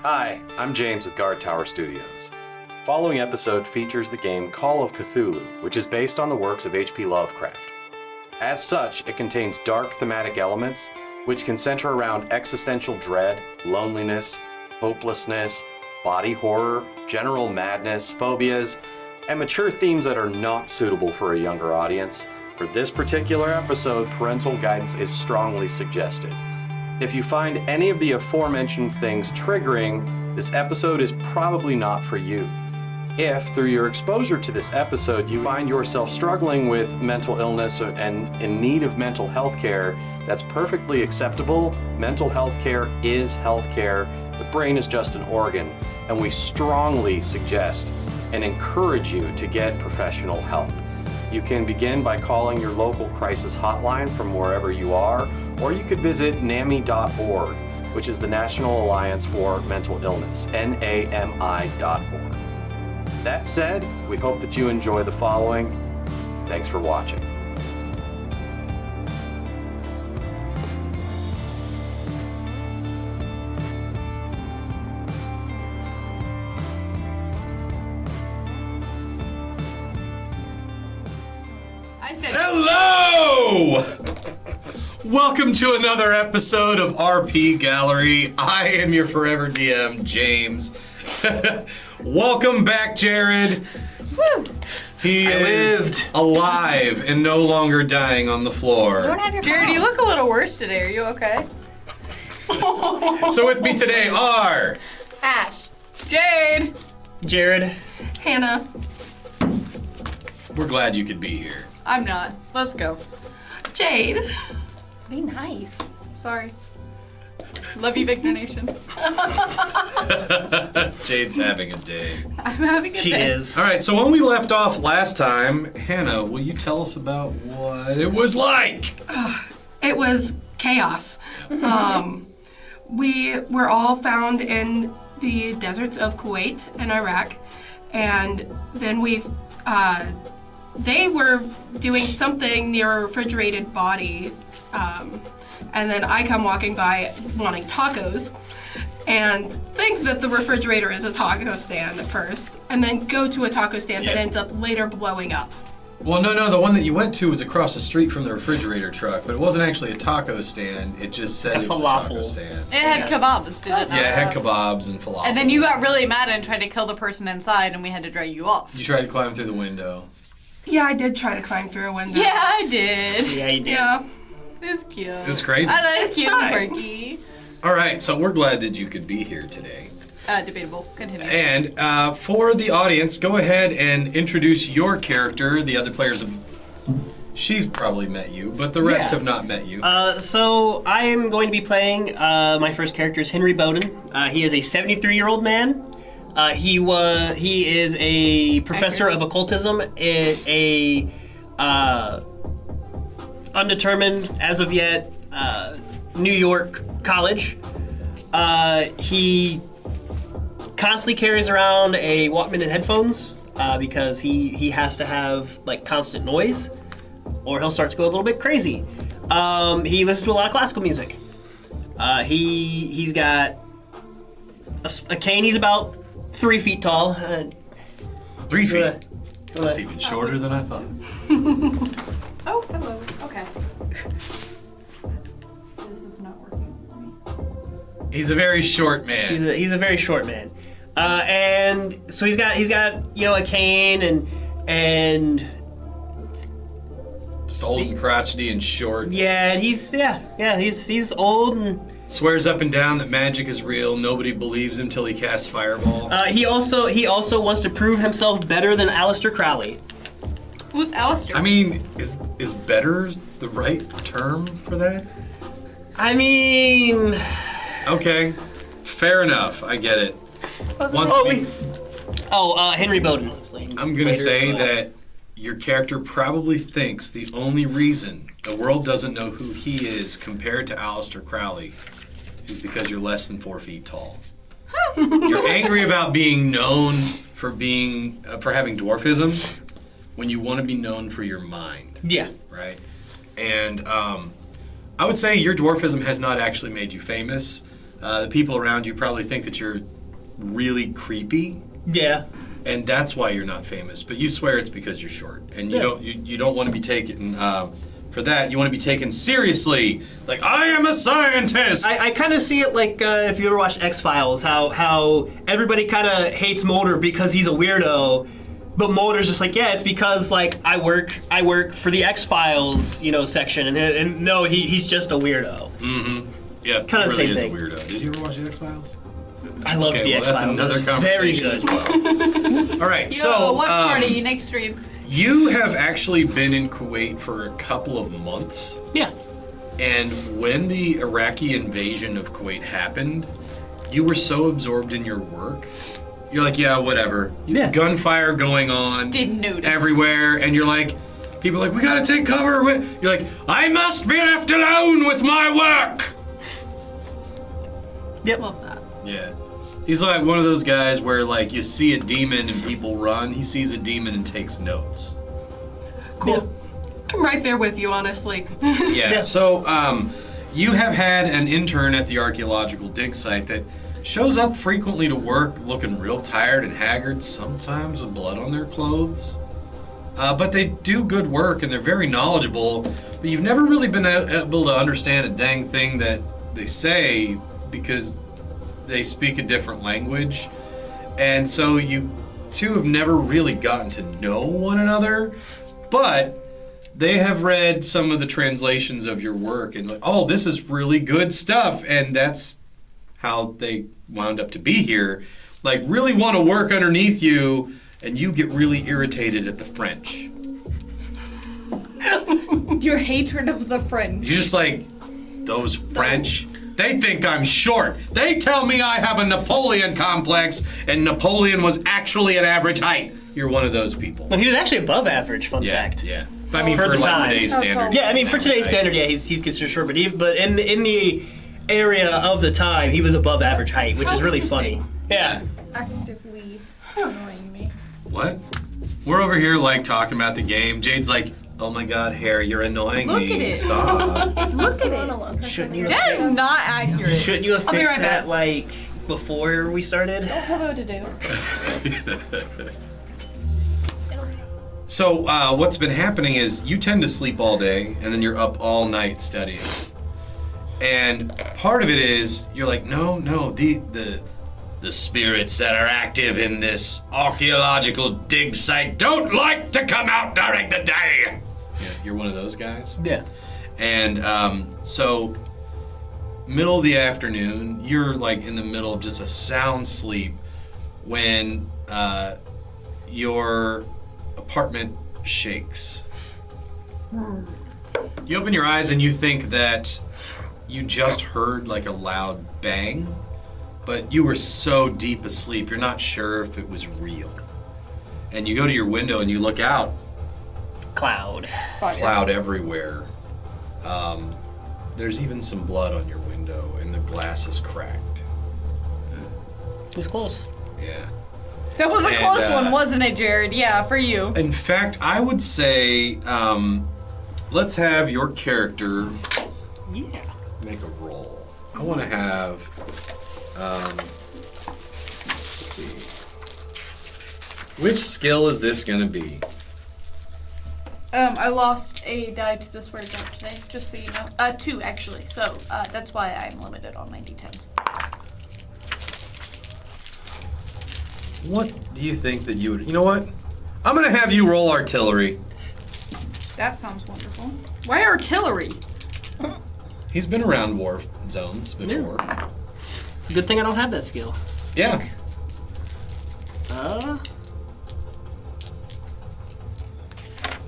Hi, I'm James with Guard Tower Studios. The following episode features the game Call of Cthulhu, which is based on the works of H.P. Lovecraft. As such, it contains dark thematic elements which can center around existential dread, loneliness, hopelessness, body horror, general madness, phobias, and mature themes that are not suitable for a younger audience. For this particular episode, parental guidance is strongly suggested. If you find any of the aforementioned things triggering, this episode is probably not for you. If, through your exposure to this episode, you find yourself struggling with mental illness and in need of mental health care, that's perfectly acceptable. Mental health care is health care. The brain is just an organ, and we strongly suggest and encourage you to get professional help. You can begin by calling your local crisis hotline from wherever you are, or you could visit NAMI.org, which is the National Alliance for Mental Illness, NAMI.org. That said, we hope that you enjoy the following. Thanks for watching. Hello! Welcome to another episode of RPGallery. I am your forever DM, James. Welcome back, Jared. Woo! He is alive and no longer dying on the floor. Don't have your Jared, you look a little worse today. Are you okay? So with me today are... Ash. Jade! Jared. Hannah. We're glad you could be here. I'm not. Let's go. Jade. Be nice. Sorry. Love you, Victor Nation. Jade's having a day. I'm having a day. She is. All right, so when we left off last time, Hannah, will you tell us about what it was like? It was chaos. We were all found in the deserts of Kuwait and Iraq, and then they were doing something near a refrigerated body, and then I come walking by wanting tacos, and think that the refrigerator is a taco stand at first, and then go to a taco stand that ends up later blowing up. Well, no, the one that you went to was across the street from the refrigerator truck, but it wasn't actually a taco stand. It just said it was a taco falafel. stand. It had kebabs, did it not? Yeah, it had kebabs and falafel. And then you got really mad and tried to kill the person inside, and we had to drag you off. You tried to climb through the window. Yeah, I did try to climb through a window. Yeah, I did. Yeah, you did. Yeah. It was cute. It was crazy. I thought it was It's cute and fine. quirky. All right, so we're glad that you could be here today. Debatable. Continue. And for the audience, go ahead and introduce your character. The other players have... She's probably met you, but the rest have not met you. So I am going to be playing, my first character is Henry Bowden. He is a 73-year-old man. He is a professor of occultism at a undetermined, as of yet, New York college. He constantly carries around a Walkman and headphones because he has to have like constant noise, or he'll start to go a little bit crazy. He listens to a lot of classical music. He's got a cane. He's about 3 feet tall. 3 feet. Go That's ahead. even shorter than I thought. Oh, hello. Okay. This is not working for me. He's a very short man. He's a very short man, and so he's got a cane and Just old and crotchety and short. he's old and Swears up and down that magic is real. Nobody believes him till he casts Fireball. he also wants to prove himself better than Aleister Crowley. Who's Alistair? I mean, is better the right term for that? I mean, Okay, fair enough. I get it. Henry Bowden. I'm gonna say that your character probably thinks the only reason the world doesn't know who he is compared to Aleister Crowley is because you're less than 4 feet tall. You're angry about being known for having dwarfism when you want to be known for your mind. Yeah. Right? And I would say your dwarfism has not actually made you famous, The people around you probably think that you're really creepy, Yeah. and that's why you're not famous. But you swear it's because you're short, and you don't want to be taken for that. You want to be taken seriously, like I am a scientist. I kind of see it like if you ever watched X-Files, how everybody kind of hates Mulder because he's a weirdo, but Mulder's just like, yeah, it's because like I work for the X-Files, section, and no, he's just a weirdo. Mm-hmm. Yeah, Kind of the really same thing. Is a weirdo. Did you ever watch the X-Files? I love the X-Files. That's another Very conversation good. as well. All right, Yo, so watch party next stream. you have actually been in Kuwait for a couple of months. Yeah. And when the Iraqi invasion of Kuwait happened, you were so absorbed in your work. You're like, yeah, whatever. Yeah. Gunfire going on Didn't notice. everywhere, and you're like, people are like, we gotta take cover. You're like, I must be left alone with my work. Yep. Love that. Yeah. He's like one of those guys where like you see a demon and people run. He sees a demon and takes notes. Cool. I'm right there with you, honestly. Yeah. So you have had an intern at the archaeological dig site that shows up frequently to work looking real tired and haggard, sometimes with blood on their clothes. But they do good work and they're very knowledgeable, but you've never really been able to understand a dang thing that they say because they speak a different language. And so you two have never really gotten to know one another, but they have read some of the translations of your work and like, oh, this is really good stuff. And that's how they wound up to be here. Like really want to work underneath you, and you get really irritated at the French. Your hatred of the French. You're just like, those French, they think I'm short. They tell me I have a Napoleon complex, and Napoleon was actually an average height. You're one of those people. Well, he was actually above average. Fun fact. Yeah. But I mean, For for the like time. today's standard. Yeah, I mean, for today's standard, yeah, he's considered short, but in the area of the time, he was above average height, which is really funny. Yeah. Actively annoying me. What? We're over here like talking about the game. Jade's like, oh my god, Harry, you're annoying Look me. at it. Stop. Look at Run it. alone. Shouldn't you? That is not accurate. Shouldn't you have I'll be fixed right that back. like before we started? Don't tell me what to do. So what's been happening is you tend to sleep all day and then you're up all night studying. And part of it is you're like, no, the spirits that are active in this archaeological dig site don't like to come out during the day. Yeah, you're one of those guys. Yeah. And so middle of the afternoon, you're like in the middle of just a sound sleep when your apartment shakes. You open your eyes and you think that you just heard like a loud bang, but you were so deep asleep, you're not sure if it was real. And you go to your window and you look out, Cloud. cloud everywhere. There's even some blood on your window and the glass is cracked. It was close. Yeah. That was a And, close one, wasn't it, Jared? Yeah, for you. In fact, I would say, let's have your character Yeah. make a roll. I want to have, let's see. Which skill is this going to be? I lost a die to the swear jar today, just so you know. 2 actually, so that's why I'm limited on my d10s. What do you think that you would, you know what? I'm going to have you roll artillery. That sounds wonderful. Why artillery? He's been around war zones before. It's a good thing I don't have that skill. Yeah.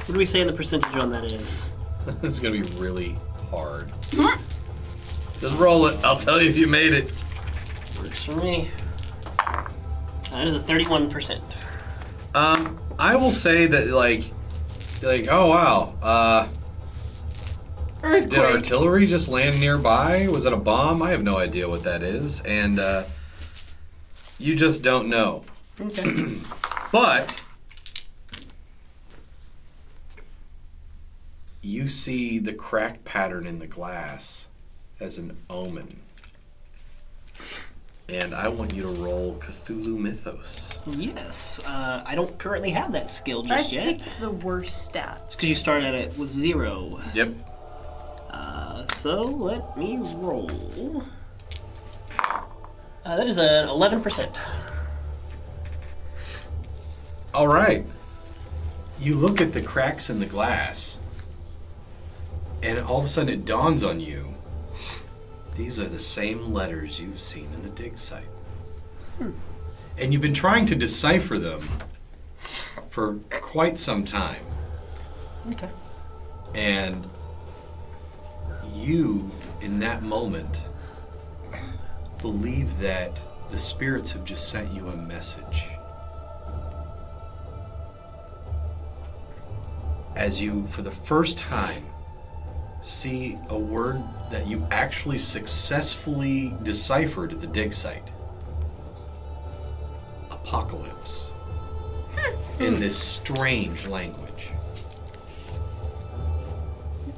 What do we say in the percentage on that is? This is going to be really hard. Just roll it. I'll tell you if you made it. Works for me. That is a 31%. I will say that like, oh wow, did Earthquake. artillery just land nearby? Was it a bomb? I have no idea what that is, and you just don't know. Okay. But you see the cracked pattern in the glass as an omen. And I want you to roll Cthulhu Mythos. Yes. I don't currently have that skill I just yet. picked the worst stats. Because you started at it with 0. Yep. So let me roll. That is an 11%. All right. You look at the cracks in the glass, and all of a sudden it dawns on you. These are the same letters you've seen in the dig site. And you've been trying to decipher them for quite some time. Okay. And you, in that moment, believe that the spirits have just sent you a message. As you, for the first time, see a word that you actually successfully deciphered at the dig site. Apocalypse. In this strange language.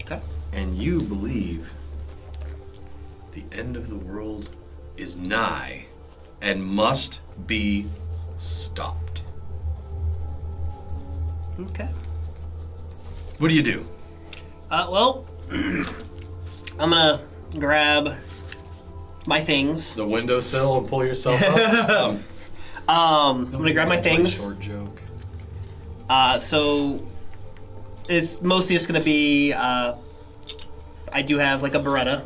Okay. And you believe the end of the world is nigh and must be stopped. Okay. What do you do? Well, I'm gonna grab my things. The windowsill and pull yourself up? I'm gonna grab my things. Short joke. So it's mostly just gonna be. I do have like a Beretta,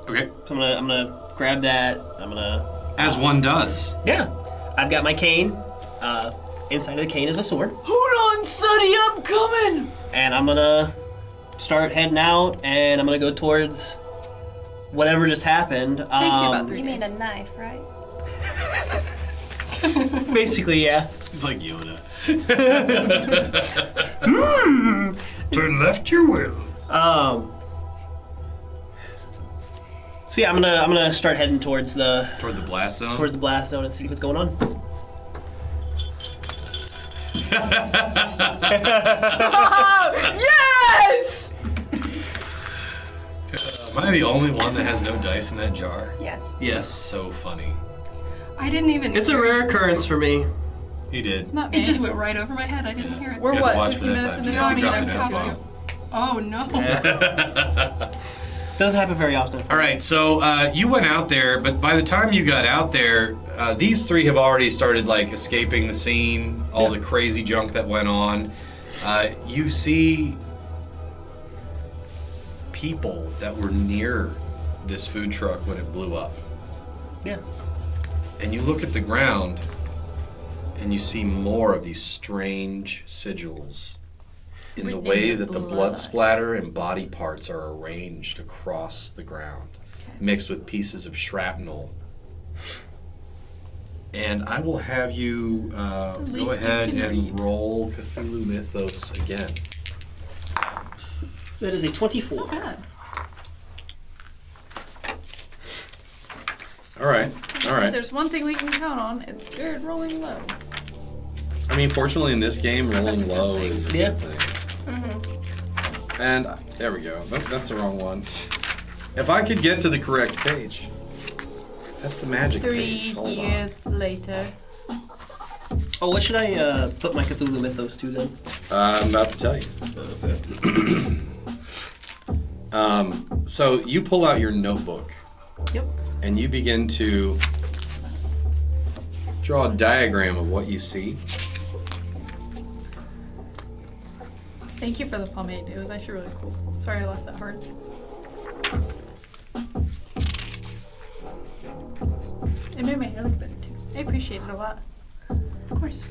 Okay. so I'm gonna grab that. I'm gonna. As one does. Yeah, I've got my cane. Inside of the cane is a sword, Hold on, Sonny, I'm coming! and I'm gonna start heading out, and I'm gonna go towards whatever just happened. Takes you about 3 You mean days. a knife, right? Basically, yeah. He's like Yoda. Turn left, you will. So yeah, I'm gonna start heading towards the Toward the blast zone? blast zone and see what's going on. Yes! Am I the only one that has no dice in that jar? Yes. That's Yes. so funny. I didn't even. It's a rare occurrence for me. He did. Not me. It just went right over my head. I didn't hear it. We're You have to what, watch for 15 that minutes time. into No, I the mean, dropped I an have F-bomb. to. Oh no. Doesn't happen very often. All right, so you went out there, but by the time you got out there, these three have already started like escaping the scene, all the crazy junk that went on. You see people that were near this food truck when it blew up. Yeah. And you look at the ground and you see more of these strange sigils in the Written way in that the blood. blood splatter and body parts are arranged across the ground, mixed with pieces of shrapnel. And I will have you go least you ahead can and read. roll Cthulhu Mythos again. That is a 24. bad. All right. All right. There's one thing we can count on. It's Jared rolling low. I mean, fortunately, in this game, rolling That's a good low thing. is a Yeah. good thing. And there we go. That's the wrong one. If I could get to the correct page. That's the magic 3 page. Hold years later. Oh, what should I put my Cthulhu Mythos to then? I'm about to tell you. So you pull out your notebook Yep. and you begin to draw a diagram of what you see. Thank you for the pomade. It was actually really cool. Sorry I left that hard. It made my hair look better too. I appreciate it a lot. Of course.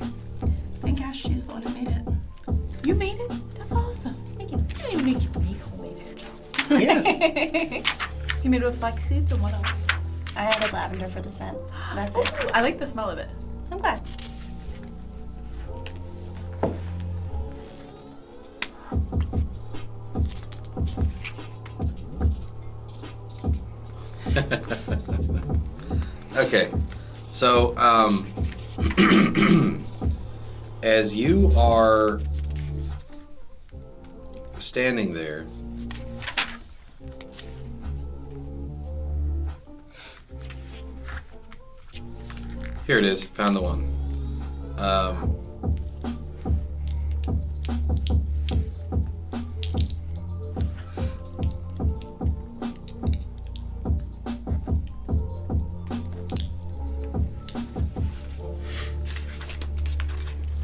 And Ash, she's the one who made it. You made it? That's awesome. Thank you. You didn't even make homemade hair gel. Yeah. So you made it with flax seeds and what else? I added lavender for the scent. That's it. Ooh, I like the smell of it. I'm glad. Okay, so as you are standing there, Here it is. Found the one.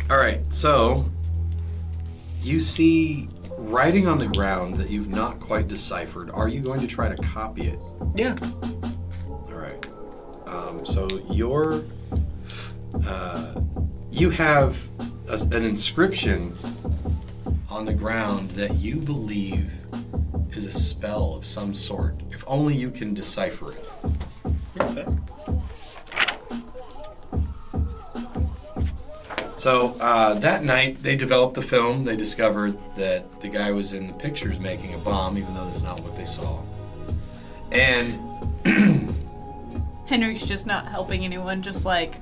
All right, so you see writing on the ground that you've not quite deciphered. Are you going to try to copy it? Yeah. All right. So you have an inscription on the ground that you believe is a spell of some sort. If only you can decipher it. Okay. So that night, they developed the film. They discovered that the guy was in the pictures making a bomb, even though that's not what they saw. And Henry's just not helping anyone, just like,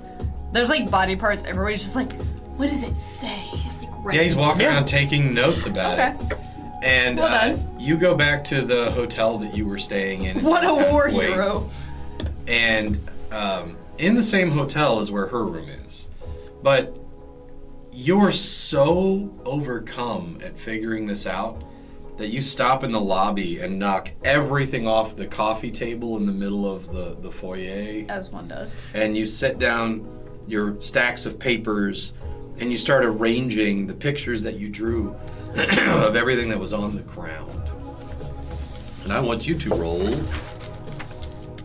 there's like body parts everywhere. He's just like, what does it say? He's like, right. yeah, he's walking around taking notes about Okay. it. And Well done. you go back to the hotel that you were staying in. What a downtown war Kuwait. hero. And in the same hotel is where her room is. But you're so overcome at figuring this out that you stop in the lobby and knock everything off the coffee table in the middle of the foyer. As one does. And you set down your stacks of papers and you start arranging the pictures that you drew of everything that was on the ground. And I want you to roll.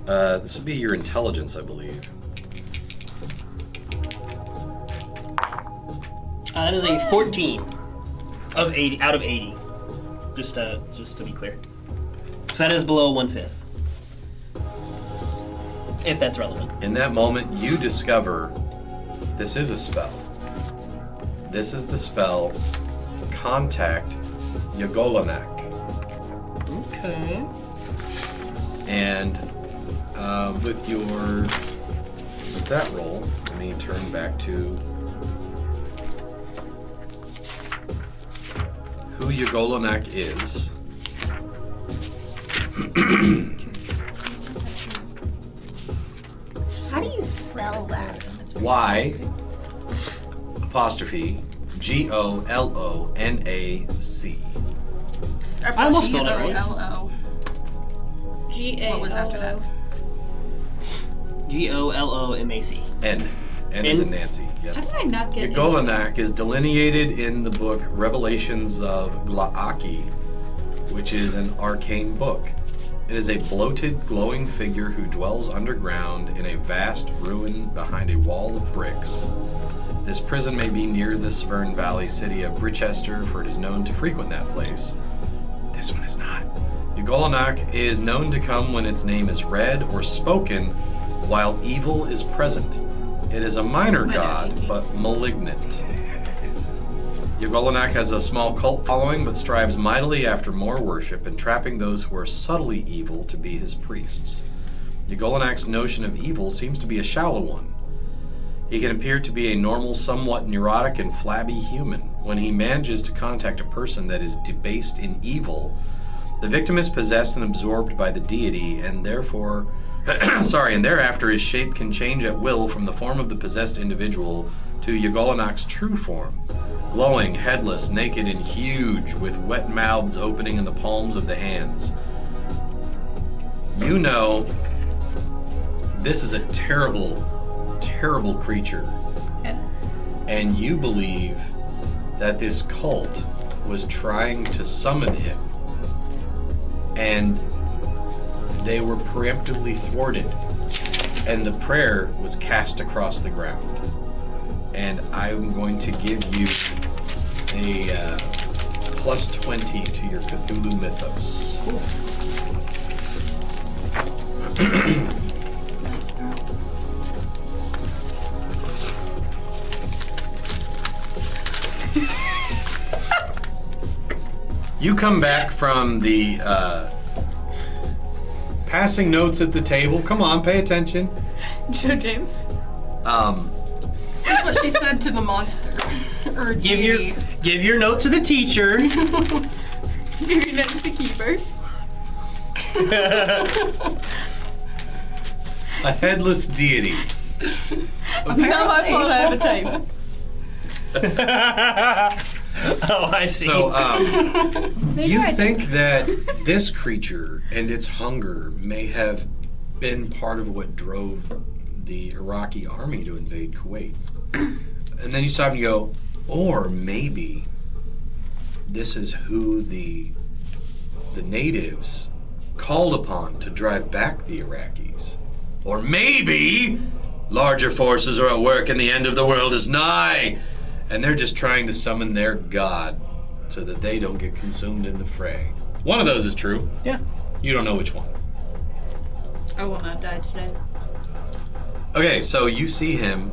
This would be your intelligence, I believe. That is a 14 of 80 out of 80. Just to be clear. So that is below 1/5. If that's relevant. In that moment, you discover this is a spell. This is the spell Contact Yagolanak. Okay. And with that roll, let me turn back to who Yagolanak is. How do you spell that? Y apostrophe G-O-L-O-N-A-C. I almost spelled it right. G-O-L-O. G-A. What was after that? G-O-L-O-M-A-C. N. N is in N? Nancy. Yep. How did I not get Yagolanak is delineated in the book Revelations of Glaaki, which is an arcane book. It is a bloated, glowing figure who dwells underground in a vast ruin behind a wall of bricks. This prison may be near the Severn Valley city of Brichester, for it is known to frequent that place. This one is not. Yagolanak is known to come when its name is read or spoken while evil is present. It is a minor god, but malignant. Yagolanak has a small cult following, but strives mightily after more worship, entrapping those who are subtly evil to be his priests. Yagolanak's notion of evil seems to be a shallow one. He can appear to be a normal, somewhat neurotic and flabby human. When he manages to contact a person that is debased in evil, the victim is possessed and absorbed by the deity, and therefore, and thereafter his shape can change at will from the form of the possessed individual to Yagolanak's true form. Glowing, headless, naked, and huge, with wet mouths opening in the palms of the hands. You know, this is a terrible, terrible creature. Yeah. And you believe that this cult was trying to summon him. And they were preemptively thwarted. And the prayer was cast across the ground. And I'm going to give you a plus 20 to your Cthulhu mythos. You come back from the passing notes at the table. Come on, pay attention. Joe James. That's what she said to the monster. Or Give deity. your note to the teacher. Give your note to the keeper. A headless deity. A Not my fault. I have a tape. Oh, I see. So, you think that this creature and its hunger may have been part of what drove the Iraqi army to invade Kuwait. And then you stop and you go, or maybe this is who the natives called upon to drive back the Iraqis. Or maybe larger forces are at work and the end of the world is nigh. And they're just trying to summon their god so that they don't get consumed in the fray. One of those is true. Yeah. You don't know which one. I will not die today. Okay, so you see him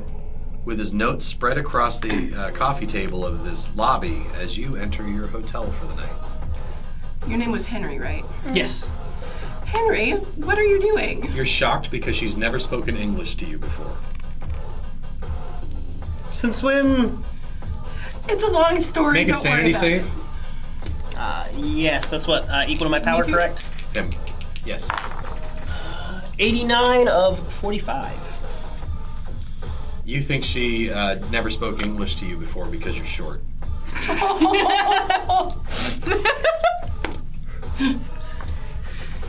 with his notes spread across the coffee table of this lobby as you enter your hotel for the night. Your name was Henry, right? Yes. Henry, what are you doing? You're shocked because she's never spoken English to you before. Since when? It's a long story. Make a don't sanity worry about save. Yes, that's what, equal to my power, too. correct? Him. Yes. 89 of 45. You think she never spoke English to you before because you're short.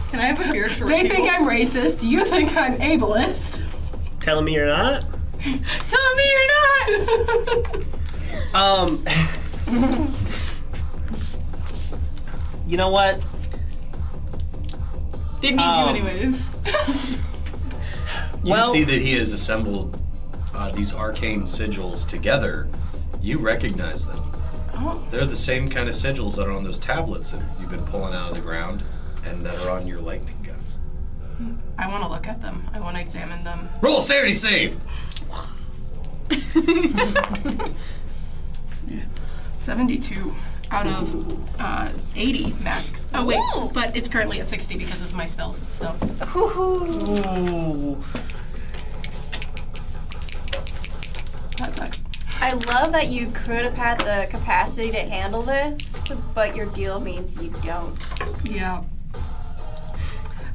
Can I have a fear for They people? think I'm racist. Do you think I'm ableist? Telling me you're not? Tell me you're not! You know what? Didn't need you anyways. You see that he has assembled these arcane sigils together. You recognize them. Oh. They're the same kind of sigils that are on those tablets that you've been pulling out of the ground and that are on your lightning gun. I want to look at them. I want to examine them. Roll a sanity save! 72 out of 80 max. Oh wait, but it's currently at 60 because of my spells. So Ooh. that sucks. I love that you could have had the capacity to handle this, but your deal means you don't. Yeah.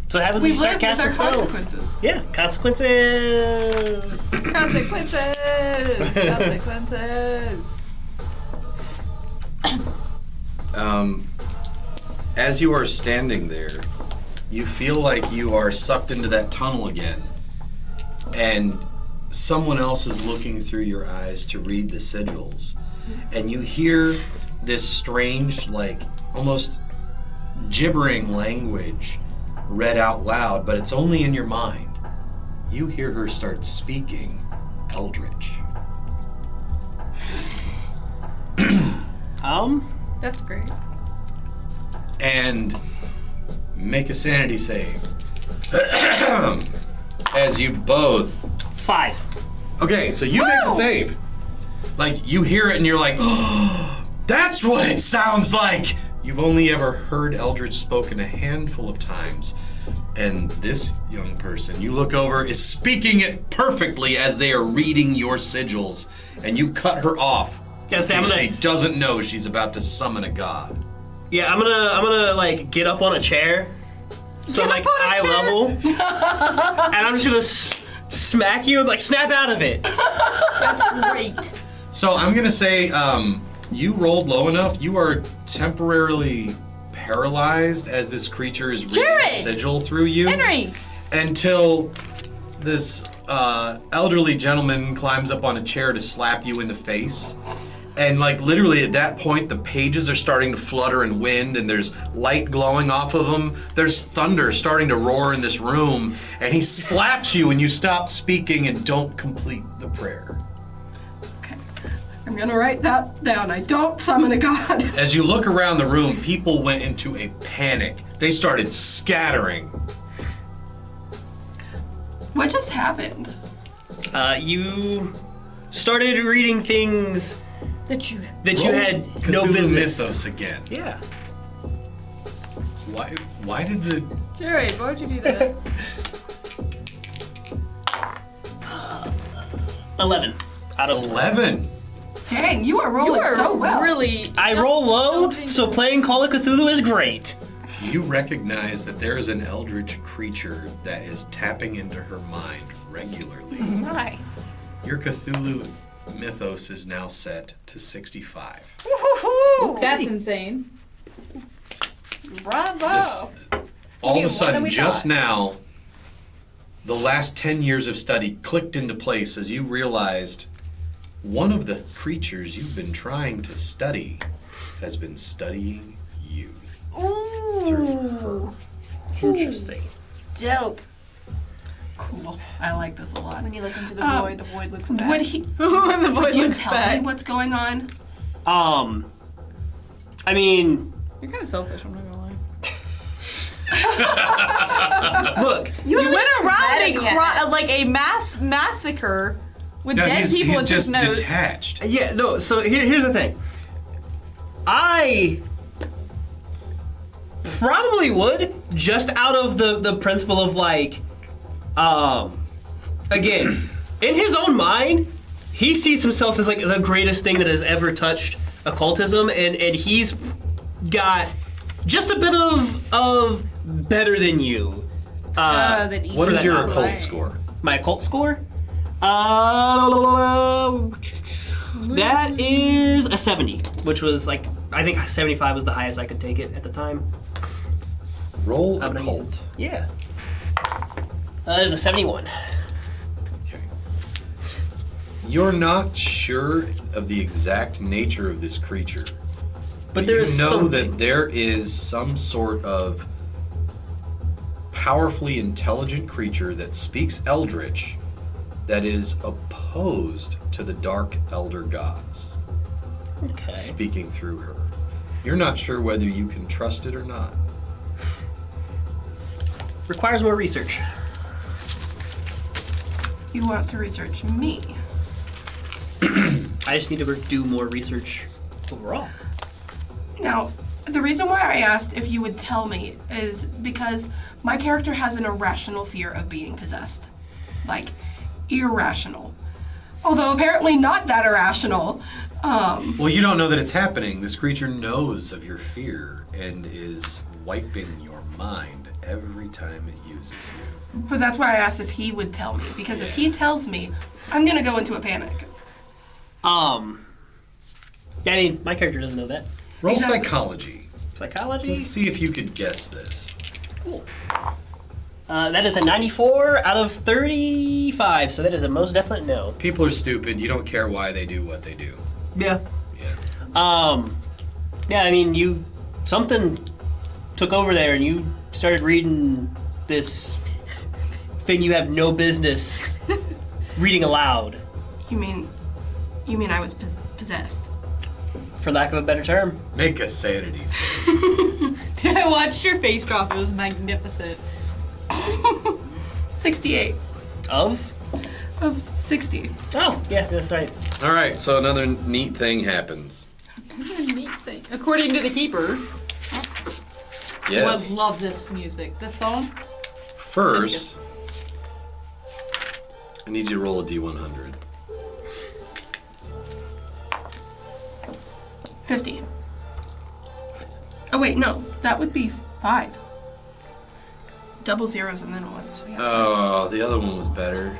So what happens when We you start live with our casting spells? consequences. Yeah, consequences. Consequences! As you are standing there, you feel like you are sucked into that tunnel again. And someone else is looking through your eyes to read the sigils. And you hear this strange, like, almost gibbering language read out loud, but it's only in your mind. You hear her start speaking Eldritch. That's great. And make a sanity save. As you both... 5. Okay, so you make the save. Like, you hear it and you're like, oh, that's what it sounds like! You've only ever heard Eldritch spoken a handful of times. And this young person, you look over, is speaking it perfectly as they are reading your sigils. And you cut her off. Yeah, see, I'm because gonna- she doesn't know she's about to summon a god. Yeah, I'm gonna like get up on a chair, so like eye level, and I'm just gonna smack you and like snap out of it. That's great. So I'm gonna say, you rolled low enough. You are temporarily paralyzed as this creature is reading Jared! a sigil through you. Henry! Until this elderly gentleman climbs up on a chair to slap you in the face. And like literally at that point, the pages are starting to flutter and wind, and there's light glowing off of them. There's thunder starting to roar in this room, and he slaps you and you stop speaking and don't complete the prayer. Okay. I'm gonna write that down. I don't summon a god. As you look around the room, people went into a panic. They started scattering. What just happened? You started reading things That you that you had no Cthulhu business. Mythos again. Yeah. Why did the... Jared, why would you do that? 11 out of 11? Dang, you are rolling so well. Really. I roll low, so playing Call of Cthulhu is great. You recognize that there is an eldritch creature that is tapping into her mind regularly. Nice. Your Cthulhu mythos is now set to 65. That's insane. Bravo. All of knew more a sudden, than we just thought. now, the last 10 years of study clicked into place as you realized one of the creatures you've been trying to study has been studying you. Ooh. Interesting. Dope. Cool. I like this a lot. When you look into the void looks back. Would he? When the boy Would you looks tell back. me what's going on? I mean, You're kind of selfish, I'm not gonna lie. look. You went around Better like a massacre with No, dead people he's and just took notes. detached. Yeah, no, so here's the thing. I probably would, just out of the principle of like, again, in his own mind, he sees himself as like the greatest thing that has ever touched occultism, and he's got just a bit of better than you. That What For is that your knowledge. occult score? My occult score? That is a 70, which was like, I think 75 was the highest I could take it at the time. Roll How about you? occult. Yeah. There's a 71. Okay. You're not sure of the exact nature of this creature. But there you is know something. that there is some sort of powerfully intelligent creature that speaks Eldritch that is opposed to the dark elder gods Okay. speaking through her. You're not sure whether you can trust it or not. Requires more research. You want to research me? I just need to do more research overall. Now, the reason why I asked if you would tell me is because my character has an irrational fear of being possessed. Like, irrational. Although apparently not that irrational. Well, you don't know that it's happening. This creature knows of your fear and is wiping your mind every time it uses you. But that's why I asked if he would tell me. Because if he tells me, I'm gonna go into a panic. I mean, my character doesn't know that. Roll Exactly. psychology. Psychology? Let's see if you could guess this. Cool. That is a 94 out of 35, so that is a most definite no. People are stupid. You don't care why they do what they do. Yeah. Yeah. Yeah, I mean, something took over there and you started reading this thing you have no business reading aloud, You mean I was possessed? for lack of a better term. Make a sanity save. I watched your face drop. It was magnificent. 68 Of? of 60. Oh, yeah, that's right. All right, so another neat thing happens. Neat thing. According to the keeper, Yes. love this music. This song. First, I need you to roll a D100. 50. Oh wait, no, that would be 5. Double zeros and then 1. So yeah. Oh, the other one was better.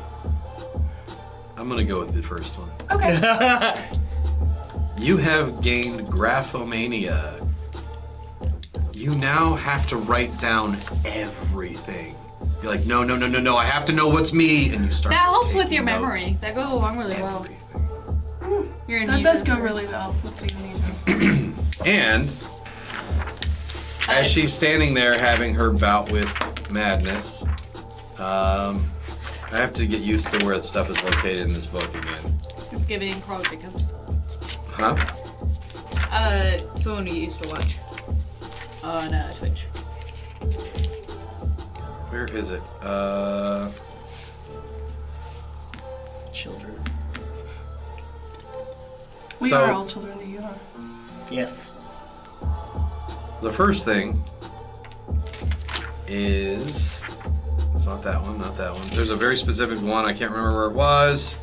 I'm gonna go with the first one. Okay. You have gained graphomania. You now have to write down everything. You're like, no, I have to know what's me, and you start. That helps with taking your notes. memory. That goes along really well. Everything. Your That does amnesia. go really well with the amnesia. And as she's standing there having her bout with madness, I have to get used to where stuff is located in this book again. It's giving Carl Jacobs. Huh? Someone we used to watch on Twitch. Where is it? Children. We So- are all children of you, huh? Yes. The first thing is, it's not that one, not that one. There's a very specific one, I can't remember where it was.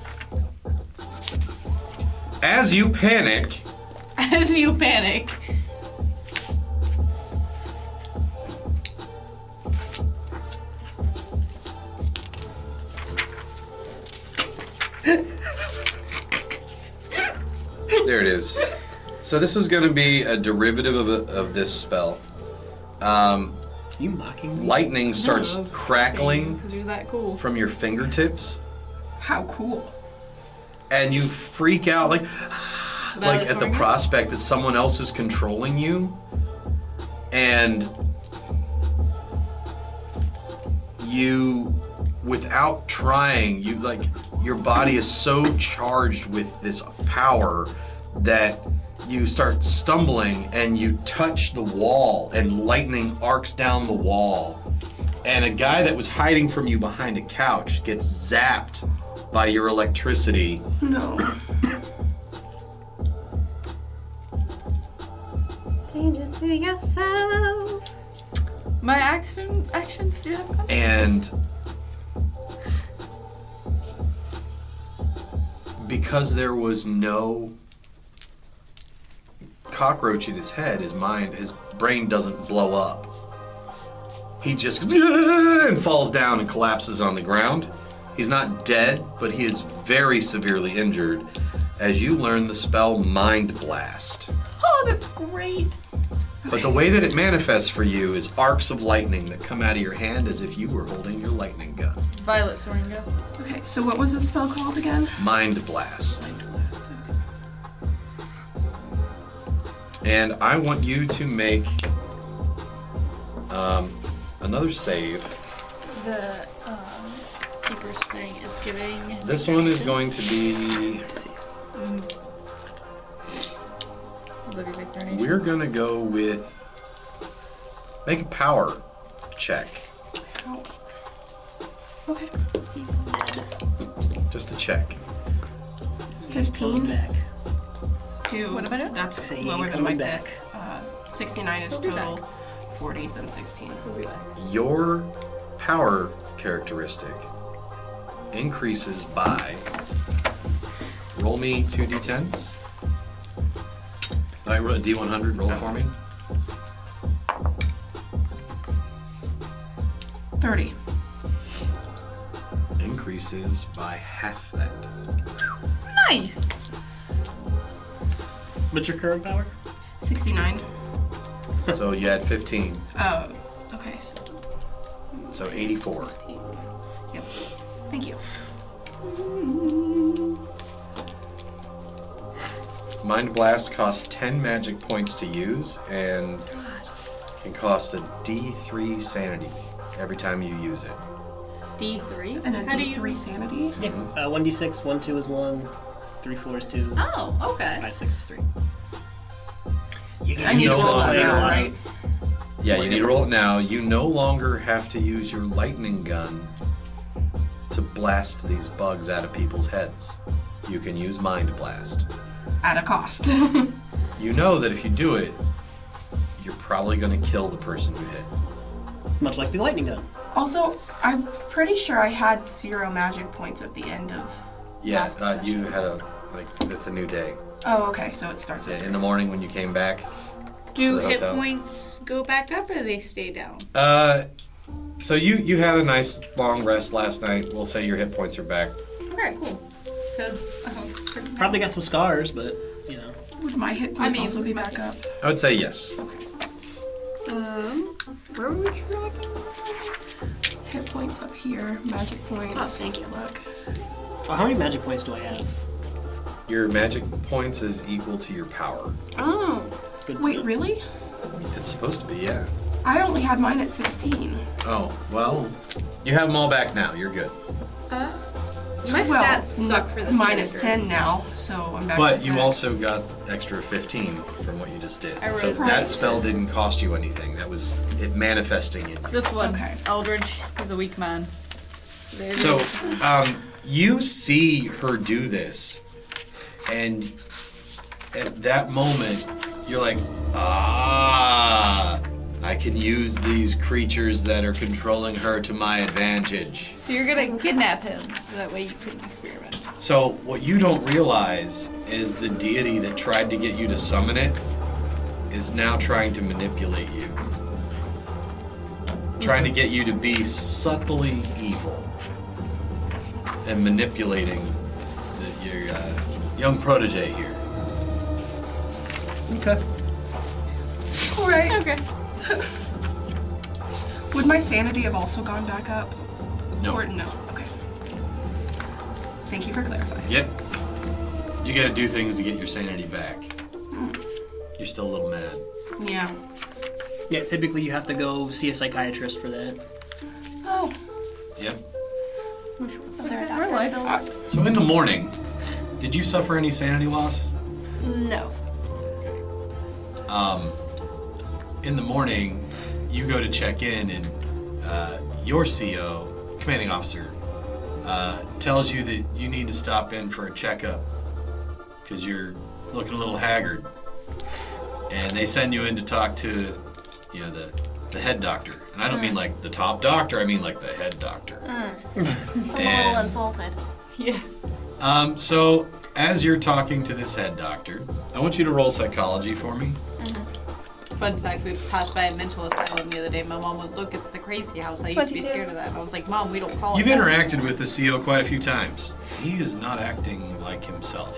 As you panic, As you panic. There it is. So this is going to be a derivative of this spell. You mocking me? Lightning starts crackling Because you're that cool. from your fingertips, How cool. and you freak out like at the prospect that someone else is controlling you, and you, without trying, you like your body is so charged with this power that you start stumbling and you touch the wall and lightning arcs down the wall, and a guy that was hiding from you behind a couch gets zapped by your electricity. No. Danger to yourself. My actions do have consequences. And because there was no cockroach in his head, his brain doesn't blow up. He just and falls down and collapses on the ground. He's not dead, but he is very severely injured as you learn the spell Mind Blast. Oh, that's great. But the way that it manifests for you is arcs of lightning that come out of your hand as if you were holding your lightning gun. Violet Soringa. Okay, so what was this spell called again? Mind Blast. And I want you to make another save. The Keeper's thing is giving. This one is going to be... We're going to go with... Make a power check. Okay. Just a check. 15. Back. Two. What am I doing? That's Say lower than coming my back. pick. 69 is We'll be total. 40, then 16. Your power characteristic increases by... Roll me 2d10s. I roll a d100, roll it for me. 30. Increases by half that. Nice. What's your current power? 69. So you had 15, Okay. so 84. Yep. Thank you. Mind Blast costs 10 magic points to use and can cost a D3 sanity every time you use it. D3. And a How do D3 you... sanity? Yeah. 1d6, 1, 2 is 1, 3, 4 is 2, Oh, okay. 5, 6 is 3. I need to no roll that longer- now, right? Yeah, you need to roll it now. You no longer have to use your lightning gun to blast these bugs out of people's heads. You can use Mind Blast. At a cost. You know that if you do it, you're probably going to kill the person you hit. Much like the lightning gun. Also, I'm pretty sure I had 0 magic points at the end of Yeah, last you session. had it's a new day. Oh, okay, so it starts Yeah, at in the morning when you came back. Do The hit hotel. points go back up or do they stay down? So you had a nice long rest last night. We'll say your hit points are back. Okay, cool. Because I was pretty Probably got some scars, but, you know. Would my hit points also be back up? I would say yes. Where were we trying? Hit points up here, magic points. Oh, thank you. Look. How many magic points do I have? Your magic points is equal to your power. Oh. Good to Wait, know. really? It's supposed to be, yeah. I only had mine at 16. Oh, well, you have them all back now. You're good. My Well, stats suck for this minus character. 10 now, so I'm back But to you set. also got extra 15 from what you just did. I So rolled that right. spell didn't cost you anything. That was it manifesting in you. This one. Okay. Eldridge is a weak man. So, you see her do this, and at that moment, you're like, I can use these creatures that are controlling her to my advantage. So you're gonna kidnap him so that way you can experiment. So, what you don't realize is the deity that tried to get you to summon it is now trying to manipulate you. Trying to get you to be subtly evil and manipulating your young protege here. Okay. All right. Okay. Would my sanity have also gone back up? No. Or no? Okay. Thank you for clarifying. Yep. You gotta do things to get your sanity back. You're still a little mad. Yeah. Yeah, typically you have to go see a psychiatrist for that. Oh. Yep. Was there a We're live. So in the morning, did you suffer any sanity loss? No. In the morning, you go to check in, and your CO, commanding officer, tells you that you need to stop in for a checkup because you're looking a little haggard. And they send you in to talk to, the head doctor. And I don't mean like the top doctor, I mean like the head doctor. I'm a little insulted. Yeah. So as you're talking to this head doctor, I want you to roll psychology for me. Fun fact, we passed by a mental asylum the other day. My mom went, look, it's the crazy house. I used to be 22. scared of that. And I was like, Mom, we don't call You've it that. interacted with the CO quite a few times. He is not acting like himself.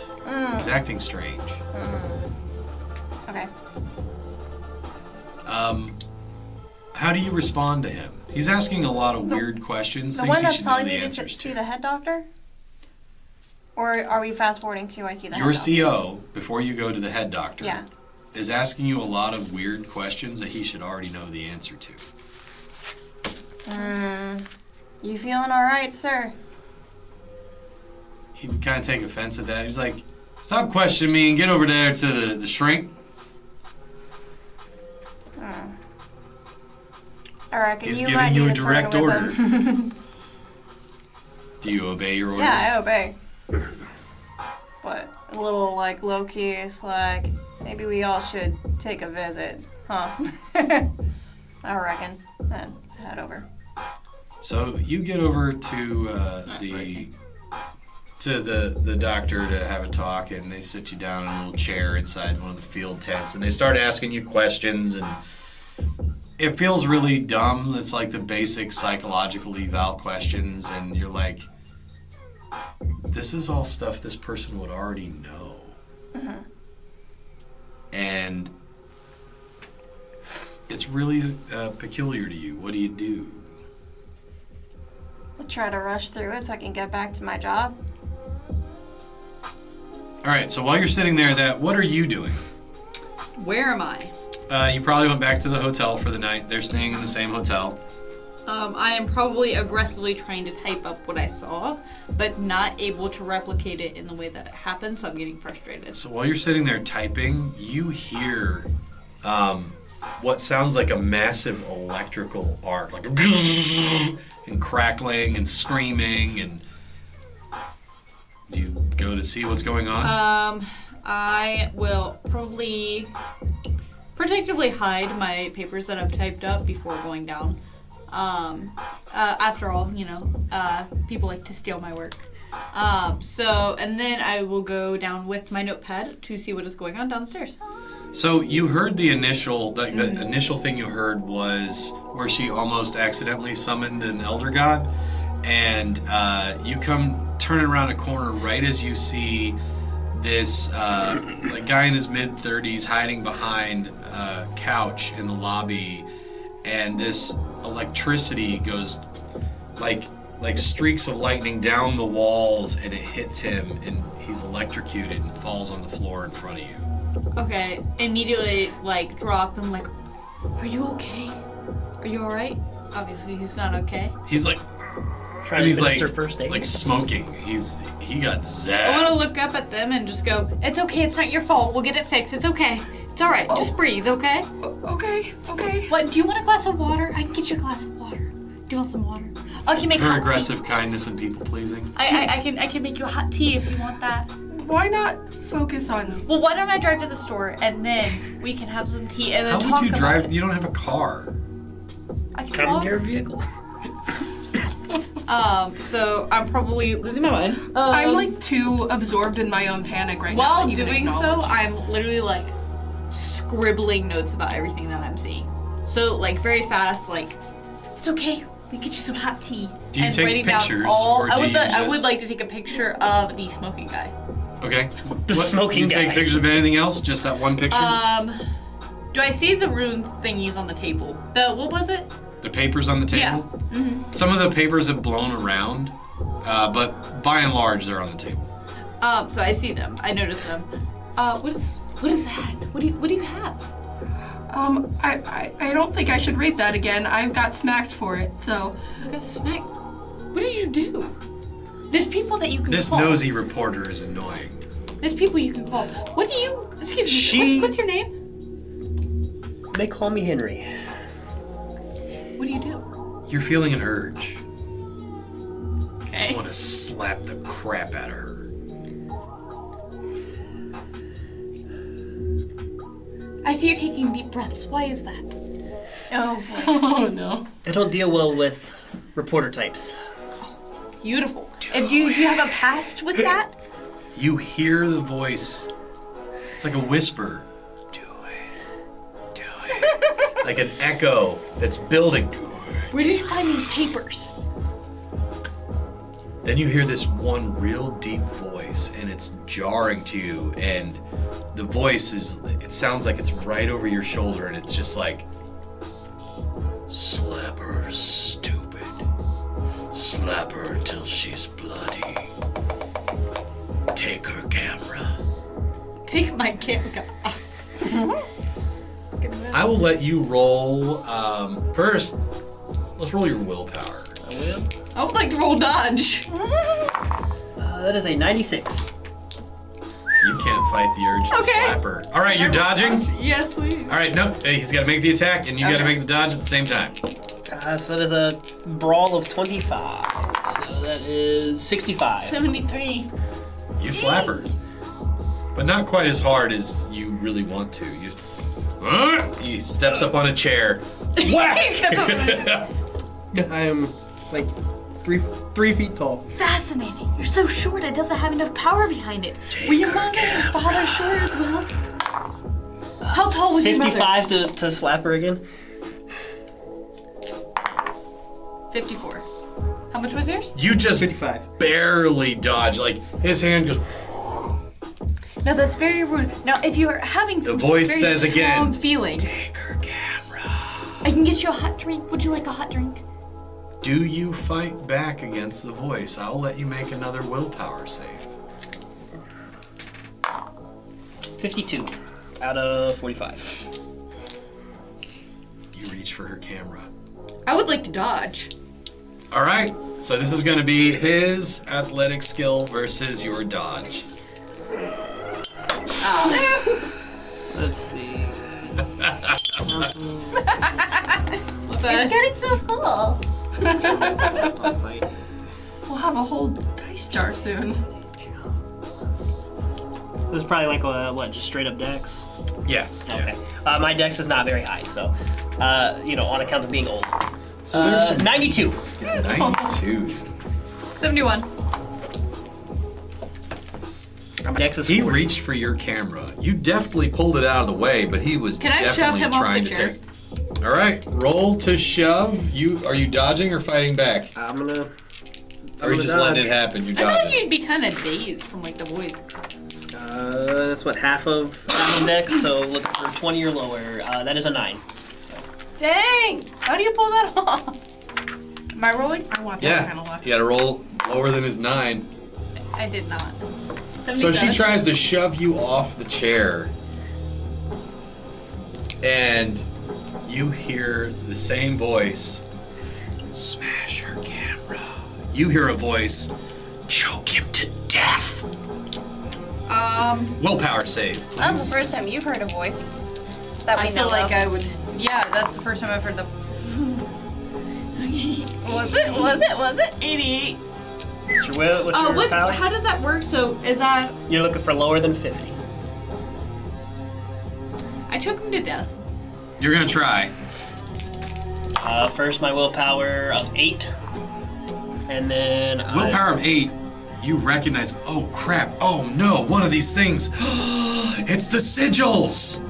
He's acting strange. Okay. How do you respond to him? He's asking a lot of weird questions. The things one you that's should know telling the me to answers see to. the head doctor? Or are we fast forwarding to I see the Your head doctor? CO, before you go to the head doctor, Yeah. is asking you a lot of weird questions that he should already know the answer to. You feeling alright, sir? He would kind of take offense at that. He's like, stop questioning me and get over there to the shrink. I reckon He's you giving might you need a to direct turn order. with him. Do you obey your orders? Yeah, I obey. But a little like low key, it's like maybe we all should take a visit, huh? I reckon. Then head over. So you get over to the doctor to have a talk, and they sit you down in a little chair inside one of the field tents, and they start asking you questions, and it feels really dumb. It's like the basic psychological eval questions, and you're like, this is all stuff this person would already know. And it's really peculiar to you. What do you do? I'll try to rush through it so I can get back to my job. All right, so while you're sitting there, what are you doing? Where am I? You probably went back to the hotel for the night. They're staying in the same hotel. I am probably aggressively trying to type up what I saw, but not able to replicate it in the way that it happened, so I'm getting frustrated. So while you're sitting there typing, you hear what sounds like a massive electrical arc, like and crackling and screaming. And do you go to see what's going on? I will probably protectively hide my papers that I've typed up before going down. After all, people like to steal my work. And then I will go down with my notepad to see what is going on downstairs. So you heard the initial thing you heard was where she almost accidentally summoned an elder god, and you come turning around a corner right as you see this guy in his mid-30s hiding behind a couch in the lobby, and this electricity goes like streaks of lightning down the walls, and it hits him, and he's electrocuted and falls on the floor in front of you. Okay, immediately drop and are you okay? Are you alright? Obviously he's not okay. He's like Trying to administer first aid. like smoking. He got zapped. I want to look up at them and just go, it's okay, it's not your fault, we'll get it fixed, it's okay. It's alright, just breathe, okay? Okay. What, do you want a glass of water? I can get you a glass of water. Do you want some water? I can make Her hot tea. aggressive kindness and people pleasing. I can make you a hot tea if you want that. Why not focus on? Well, why don't I drive to the store and then we can have some tea and then How talk would you about drive? it. You don't have a car. I can walk. Commandeer vehicle. So I'm probably losing my mind. I'm too absorbed in my own panic right now. While to even doing so, acknowledge. I'm literally scribbling notes about everything that I'm seeing. So very fast, it's okay. We get you some hot tea. Do you and take writing pictures, down all. or I do would. you I would just- like to take a picture of the smoking guy. Okay. The smoking you take guy. pictures of anything else? Just that one picture? Do I see the rune thingies on the table? What was it? The papers on the table? Yeah. Some of the papers have blown around, but by and large, they're on the table. So I see them. I notice them. What is that? What do you have? I don't think I should read that again. I got smacked for it, so. You got smacked. What did you do? There's people that you can This call. nosy reporter is annoying. There's people you can call. What do you? Excuse me. What's your name? They call me Henry. What do you do? You're feeling an urge. Okay. I want to slap the crap out of her. I see you're taking deep breaths. Why is that? Oh, Oh no. I don't deal well with reporter types. Beautiful. And do you have a past with that? You hear the voice. It's like a whisper. Do it. Do it. Like an echo that's building. Do it. Where did you find these papers? Then you hear this one real deep voice, and it's jarring to you, and the voice it sounds like it's right over your shoulder, and it's just like, slap her stupid. Slap her till she's bloody. Take her camera. Take my camera. I will let you roll, first, let's roll your willpower. I will. I would like to roll dodge. That is a 96. You can't fight the urge to Okay. slap her. All right, you're dodging? Yes, please. All right, no, he's got to make the attack, and you got to make the dodge at the same time. So that is a brawl of 25. So that is 65. 73. You slap her, but not quite as hard as you really want to. He steps up on a chair. Whack! I am like three feet tall. Fascinating. You're so short, it doesn't have enough power behind it. Were your mother and your father short as well? How tall was your mother? 55 to slap her again. 54. How much was yours? You just 55. barely dodge. Like his hand goes. No, that's very rude. Now, if you're having some voice very says strong again, feelings, Take her camera. I can get you a hot drink. Would you like a hot drink? Do you fight back against the voice? I'll let you make another willpower save. 52 out of 45. You reach for her camera. I would like to dodge. All right, so this is going to be his athletic skill versus your dodge. Let's see. It's getting so full. Let's not fight. We'll have a whole dice jar soon. This is probably like what, just straight up dex? Yeah. Okay. My dex is not very high, so on account of being old. So there's 92. 92. 71. My dex is He 40. reached for your camera. You definitely pulled it out of the way, but he was Can I shove definitely him off trying the to chair? take. All right, roll to shove. Are you dodging or fighting back? I'm gonna. Or you just letting it happen? You I thought dodging. you'd be kind of dazed from like the voice. That's what half of dex. So looking for 20 or lower. That is a 9. Dang! How do you pull that off? Am I rolling? I want that kind Yeah, of luck. you got to roll lower than his 9. I did not. So 77. she tries to shove you off the chair, and you hear the same voice. Smash her camera. You hear a voice. Choke him to death. Willpower save. That was the first time you've heard a voice that we I feel know like of. I would. Yeah, that's the first time I've heard the. Was it? Was it? Was it? 88. What's your power? How does that work? So is that You're looking for lower than 50. I choke him to death? You're gonna try. First, my willpower of 8. And then. Willpower of 8. You recognize. Oh crap! Oh no! One of these things. It's the sigils.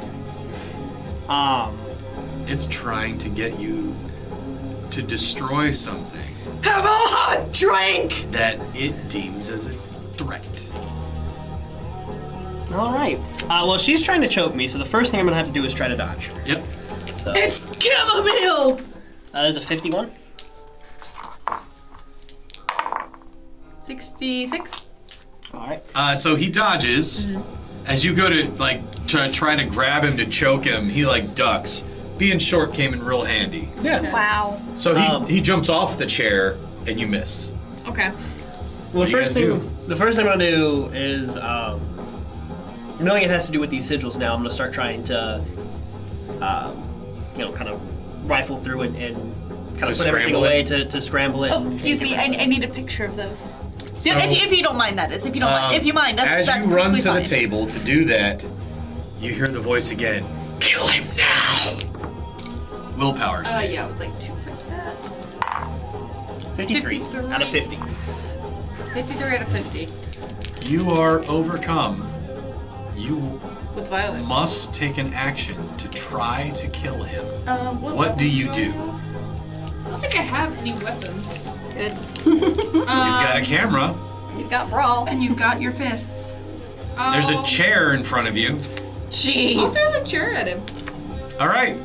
It's trying to get you to destroy something Have a hot drink! that it deems as a threat. All right. Well, she's trying to choke me, so the first thing I'm gonna have to do is try to dodge. Yep. So, It's chamomile! there's a 51. 66. All right. So he dodges. As you go to like try to grab him to choke him, he like ducks. Being short came in real handy. Yeah. Wow. So he jumps off the chair and you miss. Okay. Well, do you guys do? the first thing I'm gonna do is, knowing it has to do with these sigils now, I'm gonna start trying to, kind of rifle through and kind of put everything scramble away it? to scramble it. Oh, and excuse me. get rid of I need a picture of those. So, if you don't mind, that is. If you don't mind. If you mind, that's as you run perfectly to fine. the table to do that, you hear the voice again. Kill him now. Willpower save. Yeah, I would like to for that. 53 out of 50. 53 out of 50. You are overcome. You With violence. must take an action to try to kill him. What do you do? I don't think I have any weapons. Good. You've got a camera. You've got brawl. And you've got your fists. There's a chair in front of you. I'll Jeez. throw the chair at him. All right,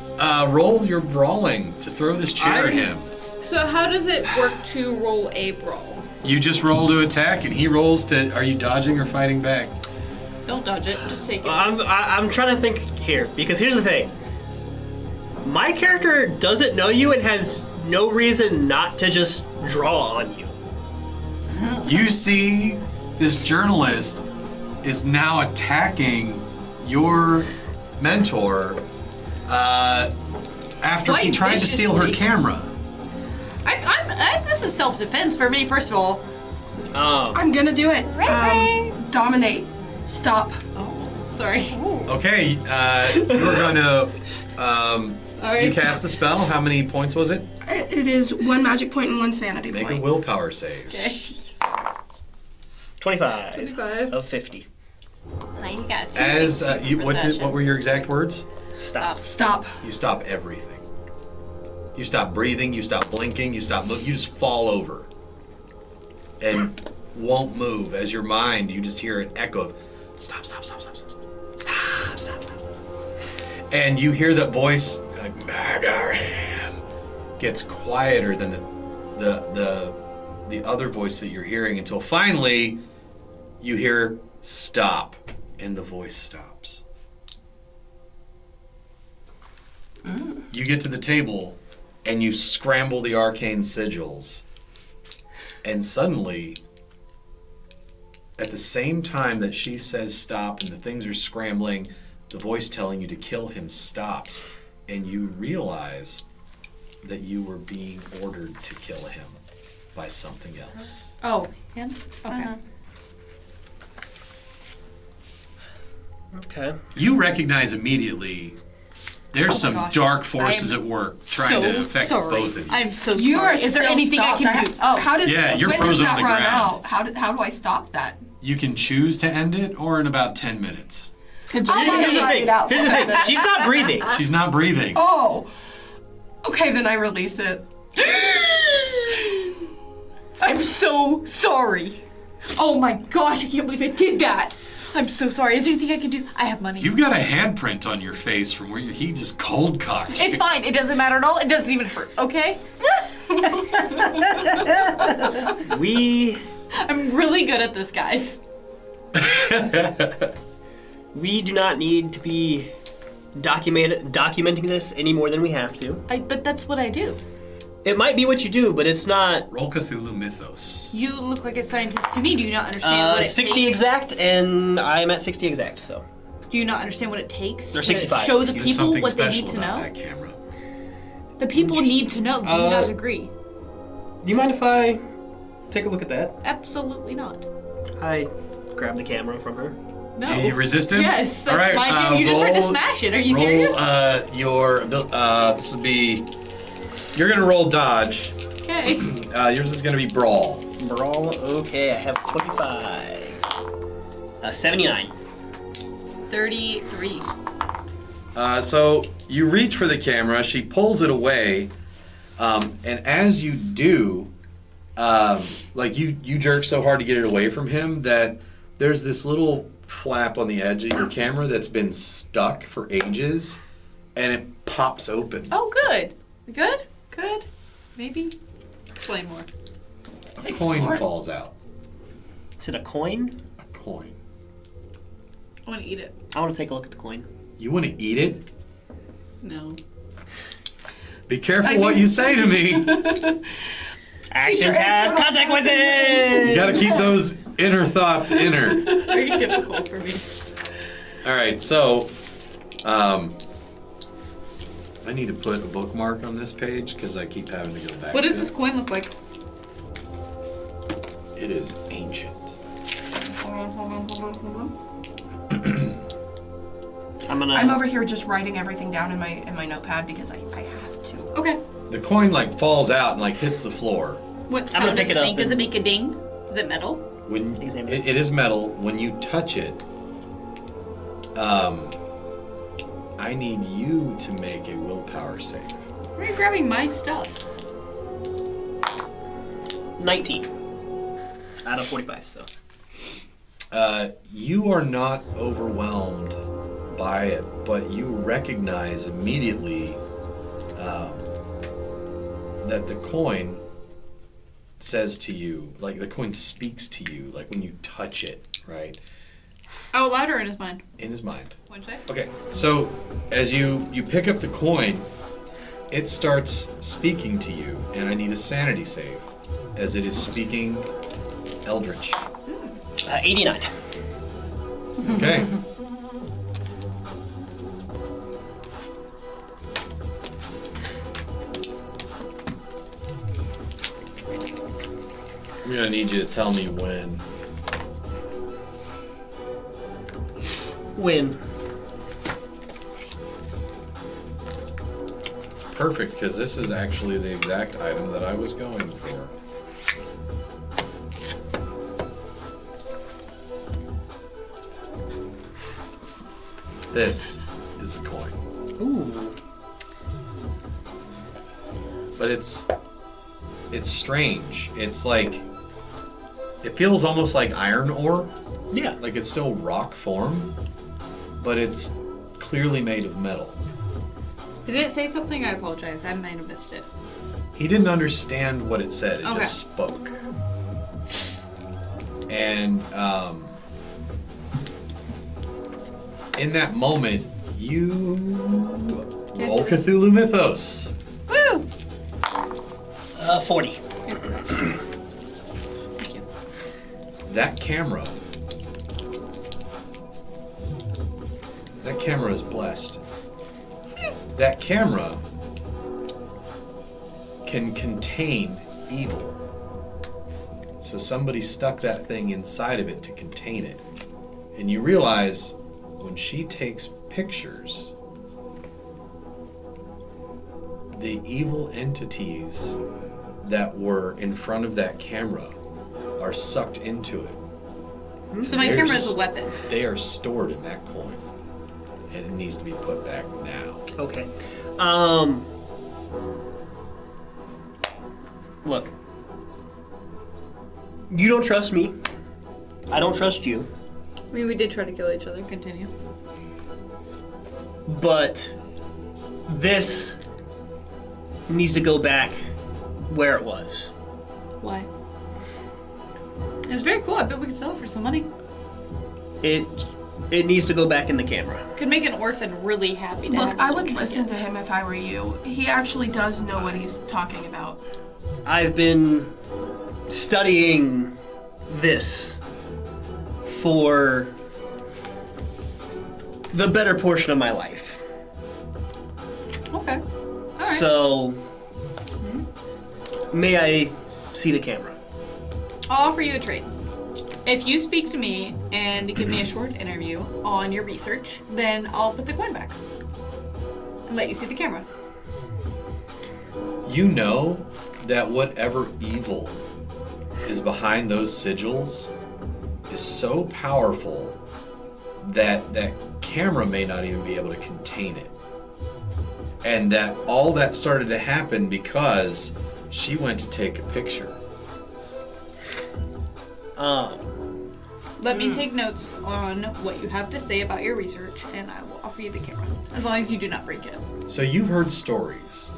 roll your brawling to throw this chair at him. So how does it work to roll a brawl? You just roll to attack, and he rolls to. Are you dodging or fighting back? Don't dodge it. Just take it. I'm trying to think here, because here's the thing. My character doesn't know you and has no reason not to just draw on you. You see, this journalist is now attacking your mentor after he Quite tried to steal her viciously. camera. This is self-defense for me, first of all. I'm gonna do it. Dominate. Stop. Sorry. Okay, you're gonna. Sorry. You cast the spell. How many points was it? It is 1 magic point and 1 sanity Make a point. willpower save. 25 25. of 50. Now you got two As things you, in what possession. were your exact words? Stop. Stop. You stop everything. You stop breathing. You stop blinking. You stop moving. You just fall over, and won't move. As your mind, you just hear an echo of stop, stop, stop, stop, stop, stop, stop, stop, stop. And you hear that voice like murder him. Gets quieter than the other voice that you're hearing until finally you hear stop, and the voice stops. You get to the table and you scramble the arcane sigils, and suddenly at the same time that she says stop and the things are scrambling, the voice telling you to kill him stops, and you realize that you were being ordered to kill him by something else. Oh, him? Okay. Okay. You recognize immediately there's some gosh. dark forces I am at work trying to affect sorry. both of you. I'm so You sorry. are Is there still anything stopped. I can do? Oh, How does Yeah, you're when frozen does on that the run ground. out? How do I stop that? You can choose to end it or in about 10 minutes. I'll Here's the ride thing. it out. Here's the thing. She's not breathing. She's not breathing. Oh. Okay, then I release it. I'm so sorry. Oh my gosh, I can't believe I did that. I'm so sorry. Is there anything I can do? I have money. You've got a handprint on your face from where he just cold cocked. It's fine. It doesn't matter at all. It doesn't even hurt, okay? I'm really good at this, guys. We do not need to be documenting this any more than we have to. But that's what I do. It might be what you do, but it's not. Roll Cthulhu Mythos. You look like a scientist to me. Do you not understand what it 60 takes? exact, and I'm at 60 exact, so. Do you not understand what it takes They're to 65. show the There's people something what they special need to about know? that camera. The people need to know. Do you not agree? Do you mind if I take a look at that? Absolutely not. I grab the camera from her. No. Do you resist him? Yes, that's All right, my thing. You just tried to smash it. Are you serious? This would be. You're gonna roll dodge. Okay. Yours is gonna be brawl. Brawl, okay, I have 25. 79. 33. So you reach for the camera. She pulls it away, And as you do, like you jerk so hard to get it away from him that there's this little flap on the edge of your camera that's been stuck for ages, and it pops open. Oh, good. Good. Maybe. Explain more. A coin falls out. Is it a coin? A coin. I want to eat it. I want to take a look at the coin. You want to eat it? No. Be careful what you say to me. Actions have consequences! You gotta keep those inner thoughts inner. It's very difficult for me. Alright, so I need to put a bookmark on this page because I keep having to go back. What to does it. this coin look like? It is ancient. I'm over here just writing everything down in my notepad because I have to. Okay. The coin like falls out and like hits the floor. What I'm sound gonna does pick it it up make? Does it and- make a ding? Is it metal? When Examine it is metal, when you touch it, I need you to make a willpower save. Why are you grabbing my stuff? 19 out of 45, so. You are not overwhelmed by it, but you recognize immediately that the coin says to you, like the coin speaks to you, like when you touch it, right? Out loud or in his mind? In his mind. What'd you say? Okay, so as you pick up the coin, it starts speaking to you, and I need a sanity save, as it is speaking Eldritch. 89. Okay. I'm gonna need you to tell me when. Win. It's perfect, because this is actually the exact item that I was going for. This is the coin. Ooh. But it's strange. It's like, it feels almost like iron ore. Yeah. Like it's still rock form, but it's clearly made of metal. Did it say something? I apologize. I might have missed it. He didn't understand what it said. It Okay. just spoke. And in that moment, you roll Cthulhu Mythos. Woo! 40. Here's that. Thank you. That camera is blessed. That camera can contain evil. So somebody stuck that thing inside of it to contain it. And you realize when she takes pictures, the evil entities that were in front of that camera are sucked into it. So my They're camera is a weapon. They are stored in that coin. And it needs to be put back now. Okay. Look. You don't trust me. I don't trust you. I mean, we did try to kill each other. Continue. But this needs to go back where it was. Why? It was very cool. I bet we could sell it for some money. It needs to go back in the camera. Could make an orphan really happy to have Look, a I little would listen trinket. to him if I were you. He actually does know what he's talking about. I've been studying this for the better portion of my life. Okay. All right. So, may I see the camera? I'll offer you a trade. If you speak to me and give me a short interview on your research, then I'll put the coin back and let you see the camera. You know that whatever evil is behind those sigils is so powerful that that camera may not even be able to contain it. And that all that started to happen because she went to take a picture. Let me take notes on what you have to say about your research, and I will offer you the camera, as long as you do not break it. So you've heard stories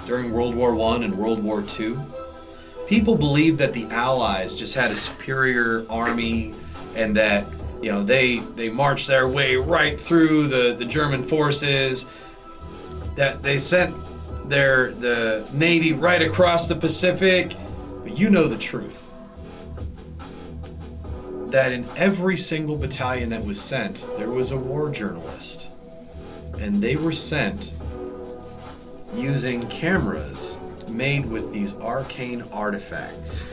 during World War I and World War II. People believed that the Allies just had a superior army and that, you know, they marched their way right through the German forces, that they sent the Navy right across the Pacific. But you know the truth. That in every single battalion that was sent, there was a war journalist. And they were sent using cameras made with these arcane artifacts,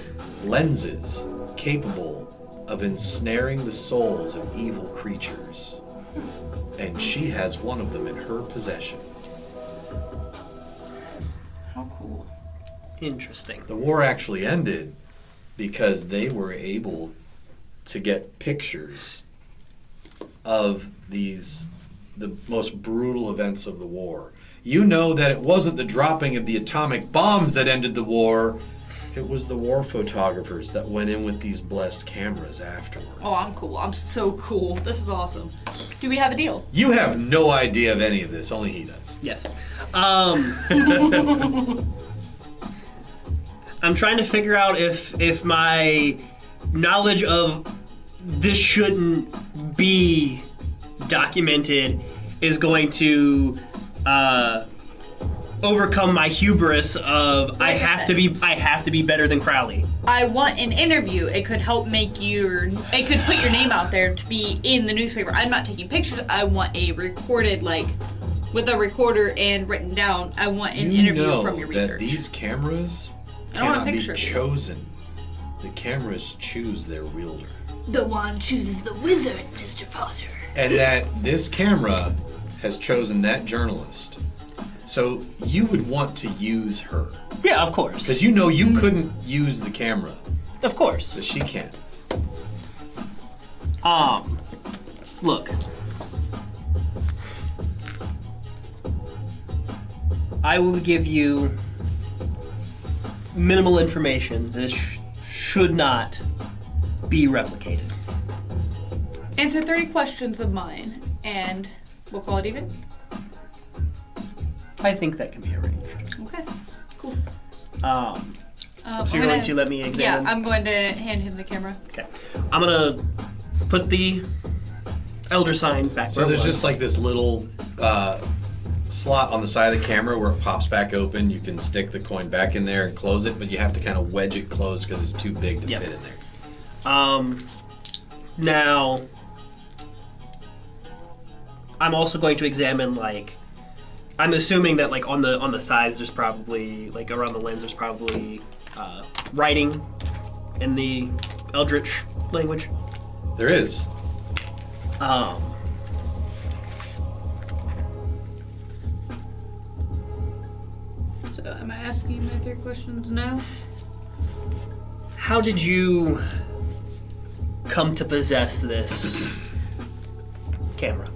lenses capable of ensnaring the souls of evil creatures. And she has one of them in her possession. How cool. Interesting. The war actually ended because they were able to get pictures of the most brutal events of the war. You know that it wasn't the dropping of the atomic bombs that ended the war. It was the war photographers that went in with these blessed cameras afterward. Oh, I'm cool. I'm so cool. This is awesome. Do we have a deal? You have no idea of any of this. Only he does. Yes. I'm trying to figure out if my knowledge of this shouldn't be documented is going to overcome my hubris of I have to be better than Crowley. I want an interview. It could help put your name out there to be in the newspaper. I'm not taking pictures. I want a recorded, like, with a recorder and written down. I want an interview from your research. That these cameras I don't want a cannot be picture of you. chosen. The cameras choose their wielder. The wand chooses the wizard, Mr. Potter. And that this camera has chosen that journalist. So you would want to use her. Yeah, of course. Because you know you couldn't use the camera. Of course. So she can. Look. I will give you minimal information. This should not be replicated. Answer 3 questions of mine, and we'll call it even. I think that can be arranged. Okay, cool. So you're going to let me examine? Yeah, I'm going to hand him the camera. Okay. I'm going to put the elder sign back So where it there's was. just like this little slot on the side of the camera where it pops back open. You can stick the coin back in there and close it, but you have to kind of wedge it closed because it's too big to Yep. fit in there. Now, I'm also going to examine, like, I'm assuming that, like, on the sides there's probably, like, around the lens there's probably writing in the Eldritch language. There is. So am I asking my 3 questions now? How did you come to possess this camera?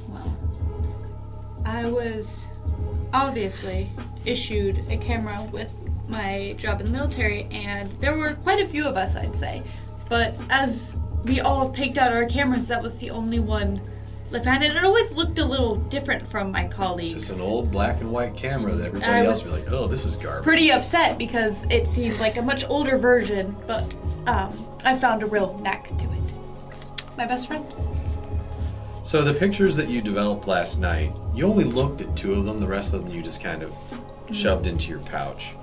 Well, I was obviously issued a camera with my job in the military, and there were quite a few of us, I'd say. But as we all picked out our cameras, that was the only one left behind. And it always looked a little different from my colleagues. It's just an old black and white camera that everybody I else was would be like, oh, this is garbage. pretty upset because it seemed like a much older version, but I found a real knack to it. It's my best friend. So the pictures that you developed last night, you only looked at 2 of them. The rest of them you just kind of shoved into your pouch.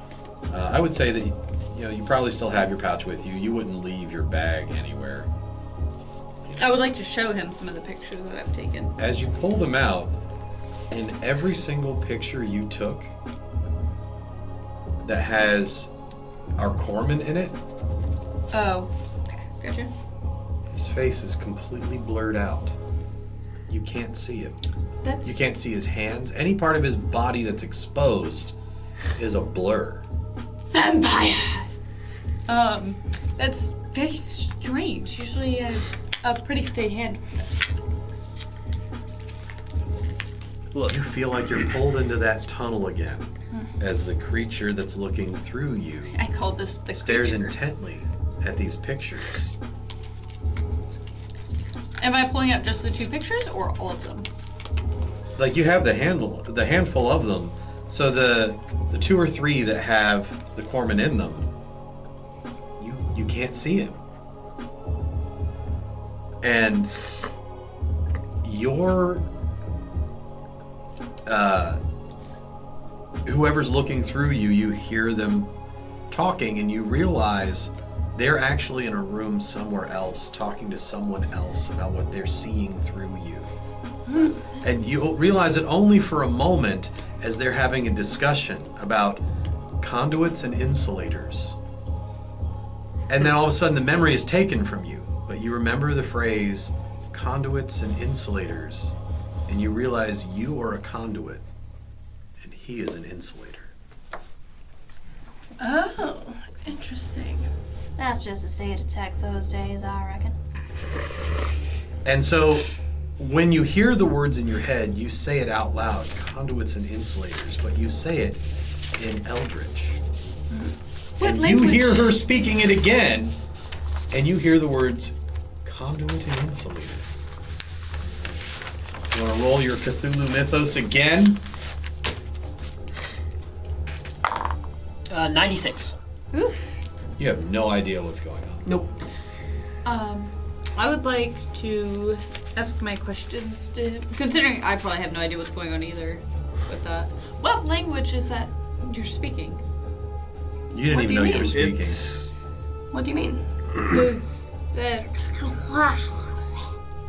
I would say that you probably still have your pouch with you. You wouldn't leave your bag anywhere. I would like to show him some of the pictures that I've taken. As you pull them out, in every single picture you took that has our corpsman in it, Oh, okay, gotcha. his face is completely blurred out. You can't see him. That's You can't see his hands. Any part of his body that's exposed is a blur. Vampire! That's very strange. Usually I have a pretty steady hand with this. Look. You feel like you're pulled into that tunnel again as the creature that's looking through you I call this the stares creature. intently at these pictures. Am I pulling up just the 2 pictures or all of them? Like you have the handful of them. So the 2 or 3 that have the Corpsman in them, you can't see him. And your whoever's looking through you, you hear them talking and you realize they're actually in a room somewhere else talking to someone else about what they're seeing through you. And you realize it only for a moment as they're having a discussion about conduits and insulators. And then all of a sudden the memory is taken from you, but you remember the phrase conduits and insulators, and you realize you are a conduit and he is an insulator. Oh, interesting. That's just a state attack those days, I reckon. And so when you hear the words in your head, you say it out loud, conduits and insulators, but you say it in Eldritch. What And language? you hear her speaking it again, and you hear the words conduit and insulator. You want to roll your Cthulhu Mythos again? 96. You have no idea what's going on. Nope. I would like to ask my questions to, considering I probably have no idea what's going on either with that. What language is that you're speaking? You didn't What even do know you you were mean? speaking. It's What do you mean? There's that.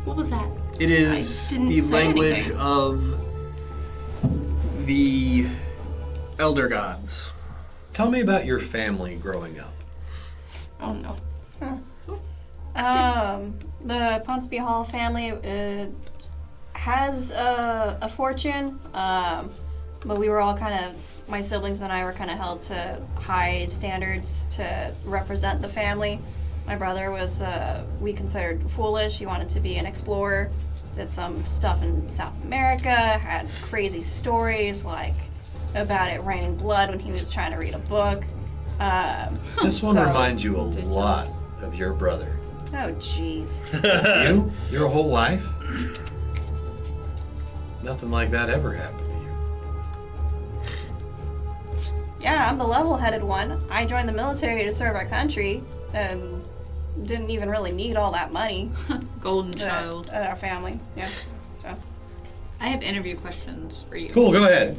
What was that? It is I didn't the say language anything. of the elder gods. Tell me about your family growing up. Oh no. The Ponsonby Hall family has a fortune, but we were all kind of, my siblings and I were kind of held to high standards to represent the family. My brother was, we considered foolish. He wanted to be an explorer, did some stuff in South America, had crazy stories like about it raining blood when he was trying to read a book. This one So reminds you a lot of your brother. Oh, jeez. You? Your whole life? Nothing like that ever happened to you. Yeah, I'm the level-headed one. I joined the military to serve our country and didn't even really need all that money. Golden child. Our family, yeah. So I have interview questions for you. Cool, go ahead.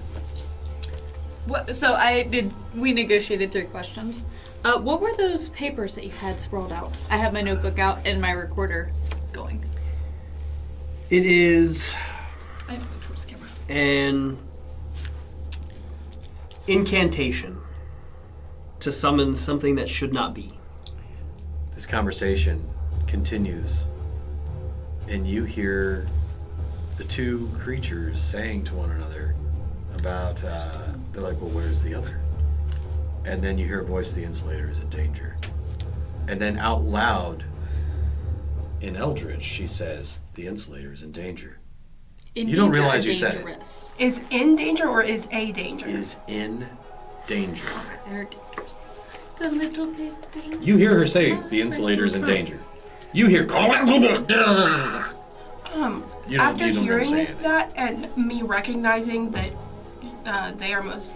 We negotiated 3 questions. What were those papers that you had sprawled out? I have my notebook out and my recorder going. It is I have to towards the camera. an incantation to summon something that should not be. This conversation continues, and you hear the 2 creatures saying to one another about, they're like, well, where's the other? And then you hear a voice, the insulator is in danger. And then out loud, in Eldritch, she says, the insulator is in danger. In You don't danger or realize you said it. dangerous? Is in danger or is a danger? Is in danger. They're dangerous. The little bit dangerous. You hear her say, the insulator is in danger. You hear, you don't After you don't hearing say it. that and me recognizing that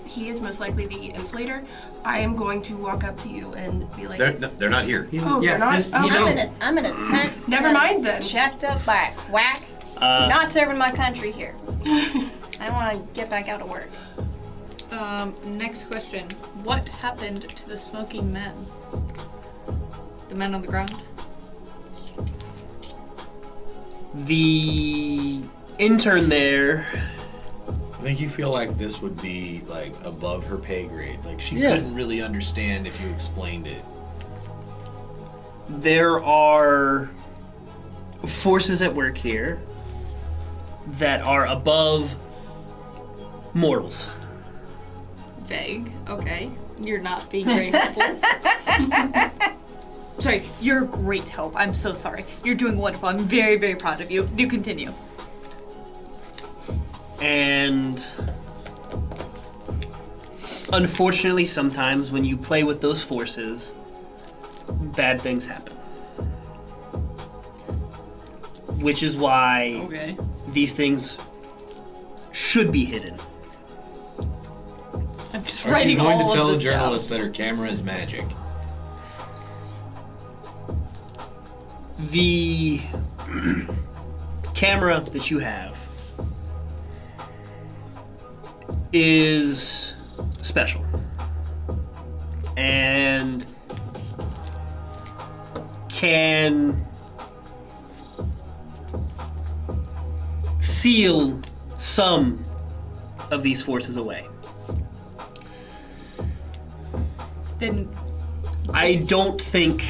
he is most likely the insulator, I am going to walk up to you and be like, They're not here. oh, they're not? this- Oh, you know- I'm in a tent. Never mind then. Checked up by a quack. Not serving my country here. I want to get back out to work. Next question. What happened to the smoking men? The men on the ground? The intern there, I think you feel like this would be like above her pay grade. Like she Yeah. couldn't really understand if you explained it. there are forces at work here that are above mortals. Vague. Okay. You're not being very helpful. Sorry, you're a great help. I'm so sorry. You're doing wonderful. I'm very, very proud of you. Do continue. And unfortunately, sometimes when you play with those forces, bad things happen. Which is why these things should be hidden. I'm just Are you writing going all to tell of the this journalists that her camera is magic? The camera that you have is special. And can seal some of these forces away. Then I don't think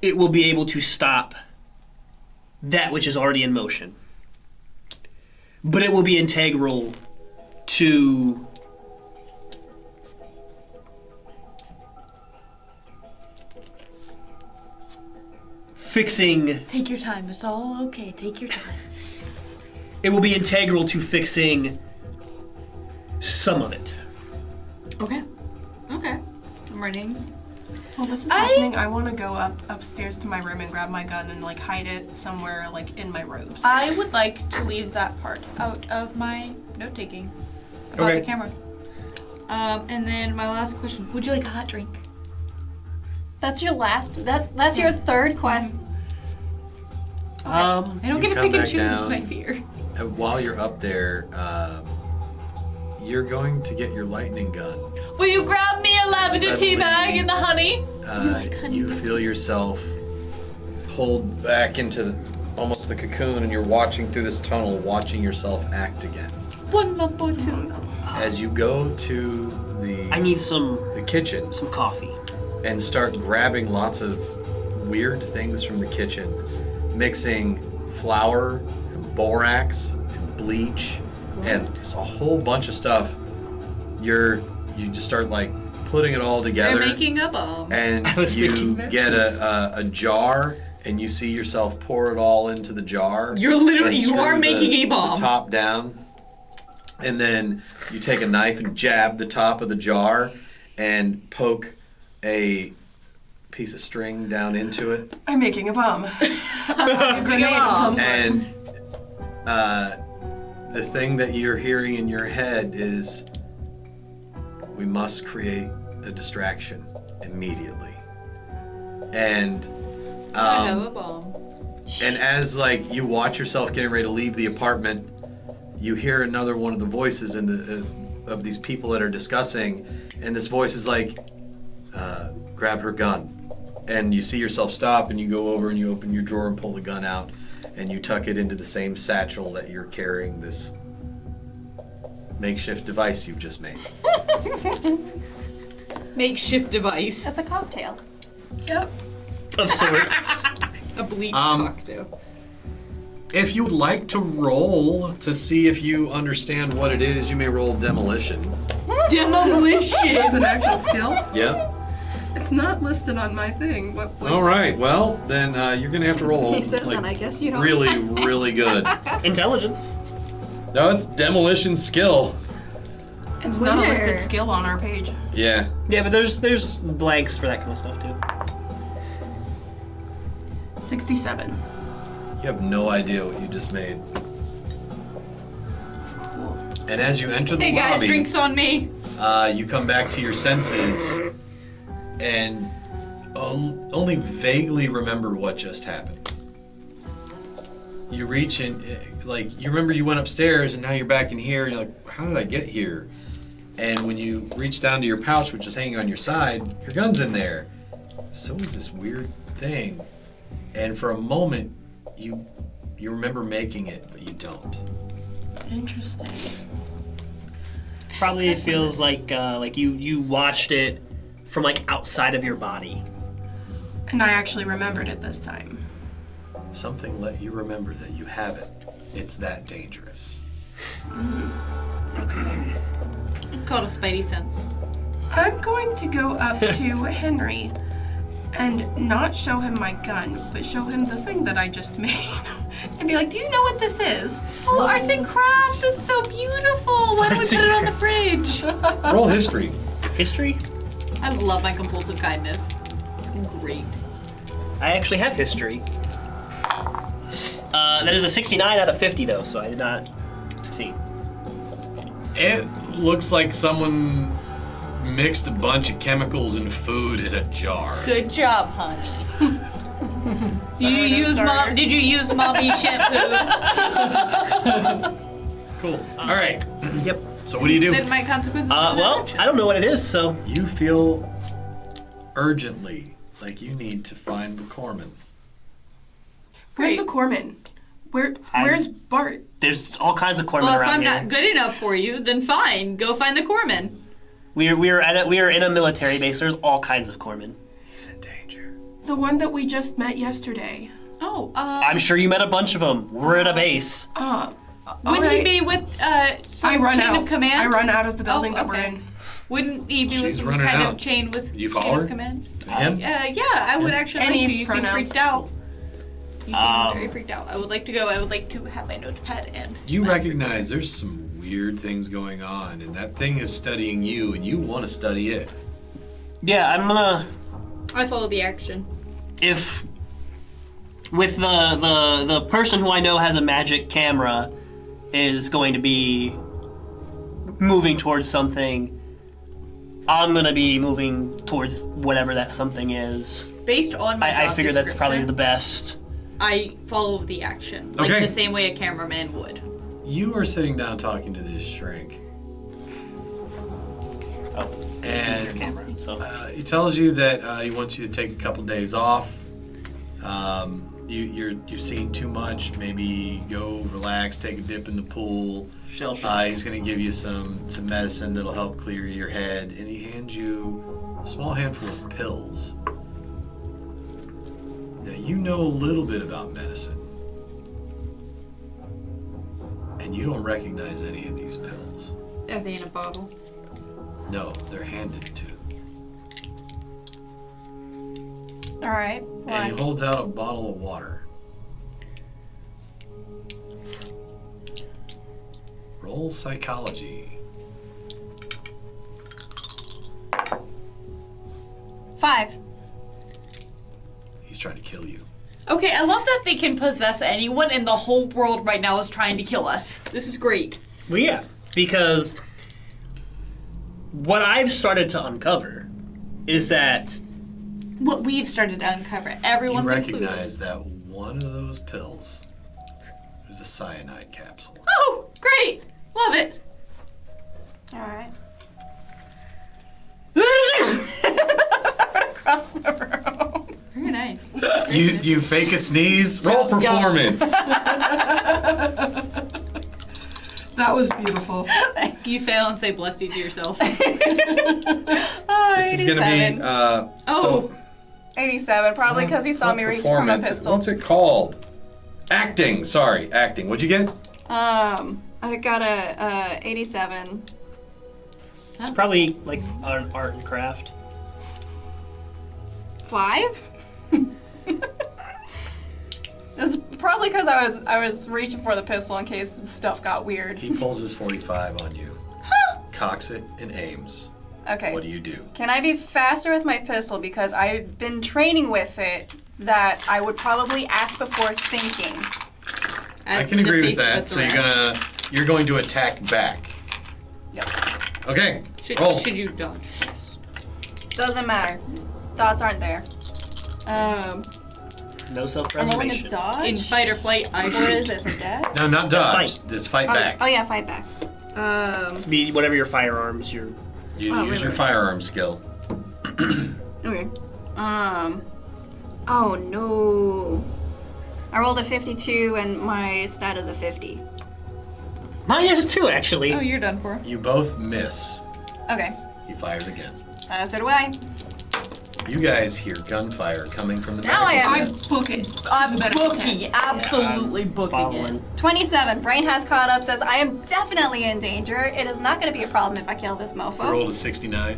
it will be able to stop that which is already in motion. But it will be integral to fixing. take your time. It's all okay. Take your time. It will be integral to fixing some of it. Okay. Okay. I'm writing. While this is happening, I want to go upstairs to my room and grab my gun and like hide it somewhere like in my robes. I would like to leave that part out of my note taking about Okay. the camera. And then my last question: would you like a hot drink? That's your last. That's your third quest. I don't You get to come pick and back choose down. my fear. And while you're up there, you're going to get your lightning gun. Will you grab me a lavender tea Suddenly- bag and the honey? You feel yourself pulled back into almost the cocoon, and you're watching through this tunnel, watching yourself act again. One lump or two. As you go to I need some the kitchen coffee. and start grabbing lots of weird things from the kitchen, mixing flour and borax and bleach and just a whole bunch of stuff. You just start like putting it all together. They're making a bomb. And I was you thinking that get too. a jar, and you see yourself pour it all into the jar. You're literally- and you are screw making a bomb. The top down, and then you take a knife and jab the top of the jar, and poke a piece of string down into it, I'm making a bomb. A grenade of some sort. and the thing that you're hearing in your head is, "We must create a distraction immediately." And I have a bomb. and as like you watch yourself getting ready to leave the apartment, you hear another one of the voices in the of these people that are discussing, and this voice is like, "Grab her gun." And you see yourself stop, and you go over and you open your drawer and pull the gun out, and you tuck it into the same satchel that you're carrying this makeshift device you've just made. Makeshift device. That's a cocktail. Yep. Of sorts. A bleach Um, cocktail. If you would like to roll to see if you understand what it is, you may roll demolition. Demolition. It's an actual skill. Yep. It's not listed on my thing. What? All right. Well, then you're gonna have to roll He says, like, and I guess you don't. really, really good. Intelligence. No, it's demolition skill. It's not a Where? listed skill on our page. Yeah. Yeah, but there's blanks for that kind of stuff too. 67. You have no idea what you just made. Cool. And as you enter the Hey guys, lobby, drinks on me. you come back to your senses and only vaguely remember what just happened. You reach and you remember you went upstairs and now you're back in here and you're like, how did I get here? And when you reach down to your pouch, which is hanging on your side, your gun's in there. So is this weird thing. And for a moment, you remember making it, but you don't. Interesting. Probably it feels like you watched it from like outside of your body. And I actually remembered it this time. Something let you remember that you have it. It's that dangerous. It's called a spidey sense. I'm going to go up to Henry and not show him my gun, but show him the thing that I just made. And be like, do you know what this is? Oh, arts and crafts. It's so beautiful. Why don't we Arts put and it on the fridge? Roll history. History? I love my compulsive kindness. It's great. I actually have history. That is a 69 out of 50, though, so I did not succeed. It looks like someone mixed a bunch of chemicals and food in a jar. Good job, honey. Did you use mommy's shampoo? Cool. All right. Yep. So what do you do? Then my consequences. Well, I don't know what it is, so... You feel urgently like you need to find the corpsman. Where's the corpsman? Where's Bart? There's all kinds of corpsmen Well, if around I'm here. not good enough for you, then fine. Go find the corpsman. We are in a military base. There's all kinds of corpsmen. He's in danger. The one that we just met yesterday. Oh, I'm sure you met a bunch of them. We're at a base. wouldn't he be with I run chain out. of command? I run out of the building that we're okay. in. Wouldn't he be with She's some running kind out. of chain with You chain follow of her? command? Him? Yeah, I would actually Any like to. You seem pronouns? freaked out. You seem very freaked out. I would like to go. I would like to have my notepad and. You recognize there's some weird things going on, and that thing is studying you, and you want to study it. Yeah, I'm gonna... I follow the action. If... With the person who I know has a magic camera is going to be moving towards something, I'm gonna be moving towards whatever that something is. Based on my I job figure that's probably description, the best. I follow the action, like Okay. the same way a cameraman would. You are sitting down talking to this shrink, Oh, and your camera. So he tells you that he wants you to take a couple days off. You've seen too much. Maybe go relax, take a dip in the pool. shell shock. He's going to give you some medicine that'll help clear your head, and he hands you a small handful of pills. Now, you know a little bit about medicine, and you don't recognize any of these pills. Are they in a bottle? No, they're handed to you. All right. And he holds out a bottle of water. Roll psychology. 5. He's trying to kill you. Okay, I love that they can possess anyone, and the whole world right now is trying to kill us. This is great. Well, yeah, because what I've started to uncover is that What we've started to uncover, You everyone's recognize that one of those pills is a cyanide capsule. Oh, great! Love it. All right. Across the room. Very nice. You fake a sneeze. Roll performance. That was beautiful. You fail and say bless you to yourself. Oh, This is gonna be. Oh. 87, probably because he saw me reach for my pistol. What's it called? Acting. Sorry, acting. What'd you get? I got a 87. it's probably like an art and craft. 5? It's probably because I was reaching for the pistol in case stuff got weird. He pulls his 45 on you, cocks it, and aims. Okay. What do you do? Can I be faster with my pistol because I've been training with it that I would probably act before thinking. I can agree with that. So you're going to attack back. Yep. Okay. Roll. Should you dodge? Doesn't matter. Thoughts aren't there. No I'm rolling a self-preservation. dodge. In fight or flight, I What shoot. is this? A death? No, not dodge. That's This fight Oh, back. oh yeah, fight back. Be whatever your firearms, your You Oh, use really? your firearm skill. Okay. Oh no. I rolled a 52 and my stat is a 50. mine is 2 actually. Oh, you're done for. You both miss. Okay. He fires again. So do I. You guys hear gunfire coming from the Now I medical am. I tent. book it. I'm Medical booking, absolutely booking Following. it. 27. Brain has caught up, says I am definitely in danger. It is not going to be a problem if I kill this You mofo. rolled a 69.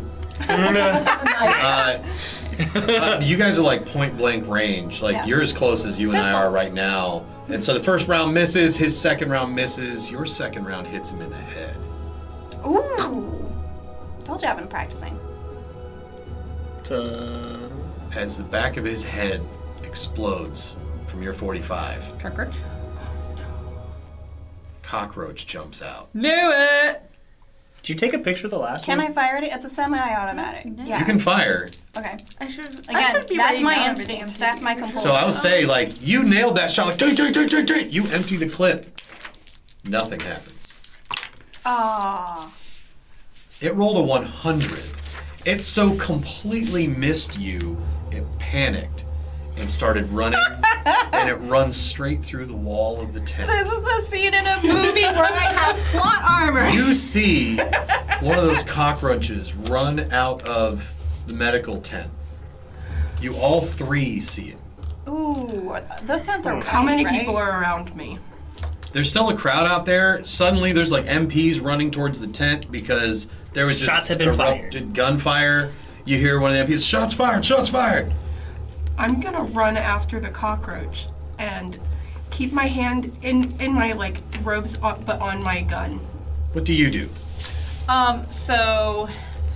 You guys are like point blank range. Like Yeah. you're as close as you and Pistol. I are right now. And so the first round misses, his second round misses, your second round hits him in the head. Ooh. Told you I've been practicing. As the back of his head explodes from your 45, Cockroach. cockroach jumps out. Knew it. Did you take a picture of the last Can one? I fire it? It's a semi-automatic. Yeah. You can fire. Okay. I should. Again, that's my instinct. That's my compulsion. So I would say, like, you nailed that shot. Like, you empty the clip. Nothing happens. Ah. It rolled a 100. It so completely missed you, it panicked and started running, and it runs straight through the wall of the tent. This is the scene in a movie where I have plot armor. You see one of those cockroaches run out of the medical tent. You all three see it. Ooh, those tents are How many right? people are around me? There's still a crowd out there. Suddenly there's like MPs running towards the tent because there was just Shots have been erupted gunfire. You hear one of the MPs, shots fired, shots fired. I'm gonna run after the cockroach and keep my hand in my like robes, but on my gun. What do you do? So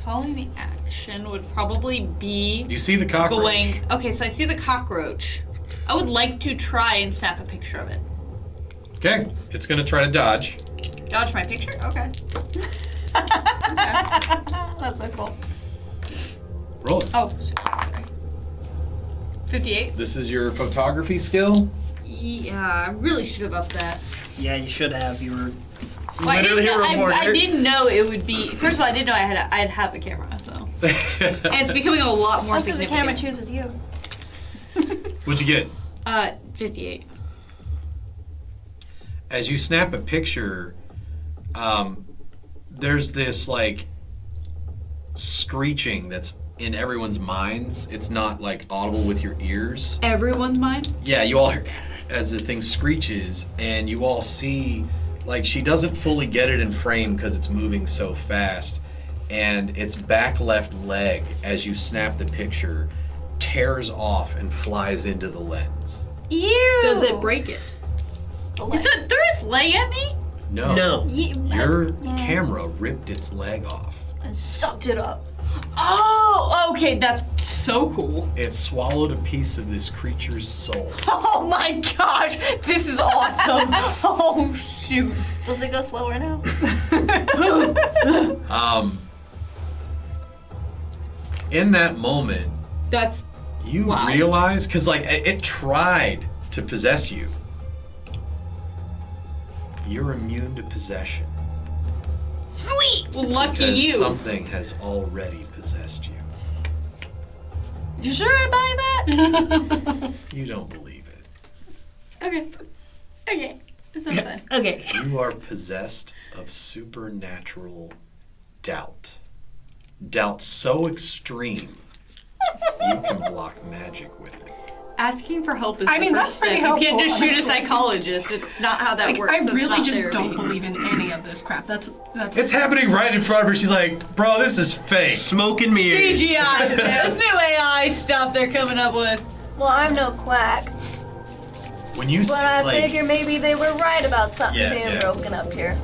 following the action would probably be You see the cockroach. going. Okay, so I see the cockroach. I would like to try and snap a picture of it. Okay, it's gonna try to dodge. Dodge my picture? Okay. That's so cool. Roll it. Oh, sorry. 58. This is your photography skill. Yeah, I really should have upped that. Yeah, you should have. You were Well, I literally didn't a know, reporter. I didn't know it would be. First of all, I didn't know I'd have the camera, so and it's becoming a lot more That's because the camera significant. chooses you. What'd you get? 58. As you snap a picture, there's this like screeching that's in everyone's minds. It's not like audible with your ears. Everyone's mind. Yeah, you all hear as the thing screeches, and you all see like she doesn't fully get it in frame because it's moving so fast, and its back left leg, as you snap the picture, tears off and flies into the lens. Ew. Does it break it? So it threw its leg at me? No. No. Your camera ripped its leg off. And sucked it up. Oh, okay, that's so cool. It swallowed a piece of this creature's soul. Oh my gosh, this is awesome. Oh shoot. Does it go slower now? In that moment, That's you Wow. realize, because like it tried to possess you. You're immune to possession. sweet. Well, lucky Because you. something has already possessed you. You sure I buy that? You don't believe it. Okay. Okay. It's not sad. Okay. You are possessed of supernatural doubt. Doubt so extreme, you can block magic with it. Asking for help is I the mean, first that's pretty step. You can't helpful, just shoot a honestly. psychologist. It's not how that Like, works. I That's really not just therapy. don't believe in any of this crap. That's It's happening right in front of her. She's like, bro, this is fake. Smoke and mirrors. CGI. This new AI stuff they're coming up with. Well, I'm no quack, When you but I like, figure maybe they were right about something Yeah, being yeah. broken up here.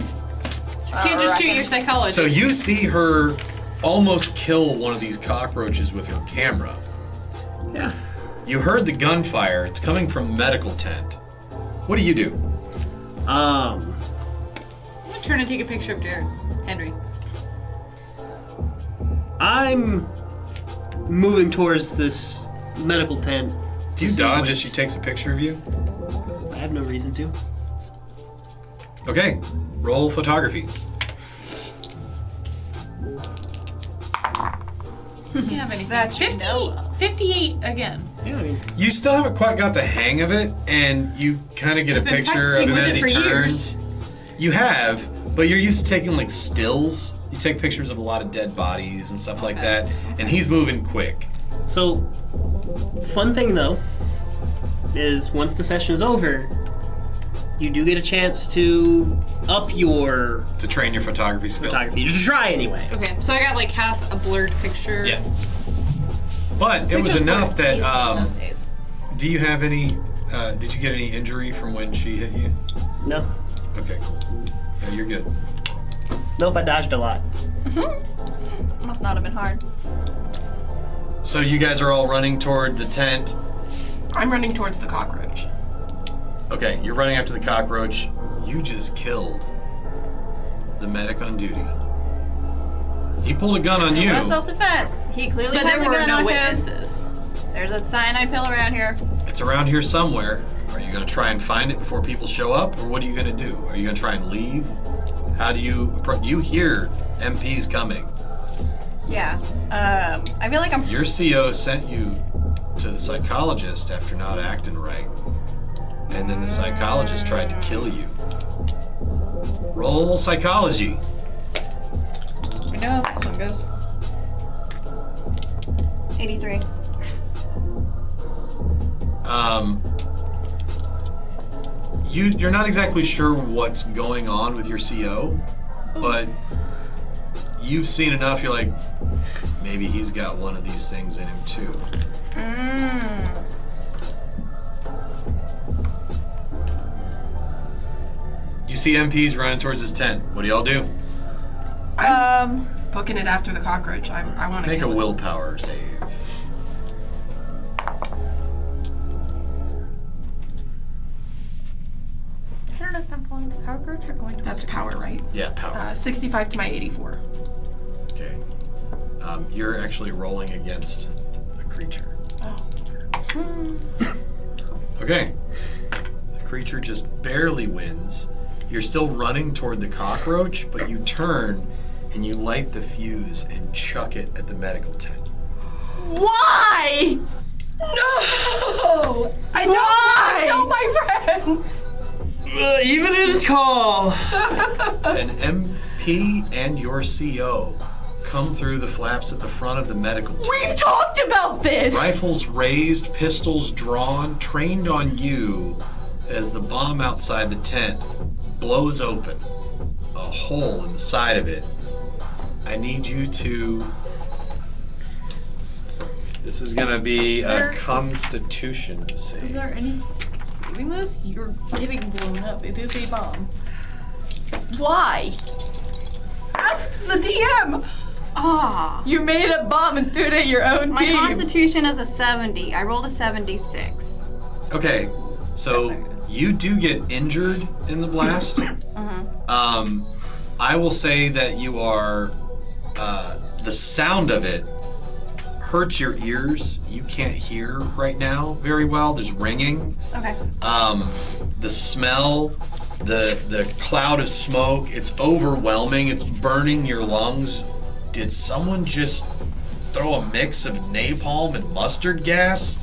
You can't just shoot your psychologist. so you see her almost kill one of these cockroaches with her camera. Yeah. You heard the gunfire. It's coming from the medical tent. What do you do? I'm gonna turn and take a picture of Jared. Henry. I'm moving towards this medical tent. Do you dodge as she takes a picture of you? I have no reason to. Okay, roll photography. You can't have anything. That's 50, 58 again. Yeah, I mean, You still haven't quite got the hang of it, and you kind of get a I've been picture of practicing him with as it he for turns. years. You have, but you're used to taking like stills. You take pictures of a lot of dead bodies and stuff like that, and he's moving quick. so, fun thing though, is once the session is over, you do get a chance to up your To train your photography skill. photography. To try anyway. Okay, so I got like half a blurred picture. Yeah. But it was enough that. in those days. Do you have any? Did you get any injury from when she hit you? No. Okay, cool. Yeah, you're good. Nope, I dodged a lot. Must not have been hard. So you guys are all running toward the tent. I'm running towards the cockroach. Okay, you're running after the cockroach. You just killed the medic on duty. He pulled a gun on you. Self-defense. He clearly But has there a were gun no on witnesses. him. There's a cyanide pill around here. It's around here somewhere. Are you going to try and find it before people show up, or what are you going to do? Are you going to try and leave? How do you... You hear MPs coming. Yeah. I feel like I'm. Your CO sent you to the psychologist after not acting right. And then the psychologist tried to kill you. Roll psychology. We know how this one goes. 83. You're not exactly sure what's going on with your CO, but you've seen enough, you're like, maybe he's got one of these things in him too. You see MPs running towards this tent. What do y'all do? I'm booking it after the cockroach. I want to Make a kill it. willpower save. I don't know if I'm going to cockroach or going to. That's power, right? Yeah, power. 65 to my 84. Okay. You're actually rolling against a creature. Oh. Okay. The creature just barely wins. You're still running toward the cockroach, but you turn and you light the fuse and chuck it at the medical tent. Why? No! I don't want to kill my friends! Even in its call. An MP and your CO come through the flaps at the front of the medical tent. We've talked about this! Rifles raised, pistols drawn, trained on you as the bomb outside the tent blows open a hole in the side of it. I need you to... This is gonna be a Constitution save. Is there any saving this? You're getting blown up. It is a bomb. Why? Ask the DM! You made a bomb and threw it at your own My team. constitution is a 70. I rolled a 76. Okay, so That's not good. you do get injured in the blast. I will say that you are, the sound of it hurts your ears. You can't hear right now very well. There's ringing. Okay. The smell, the cloud of smoke, it's overwhelming. It's burning your lungs. Did someone just throw a mix of napalm and mustard gas?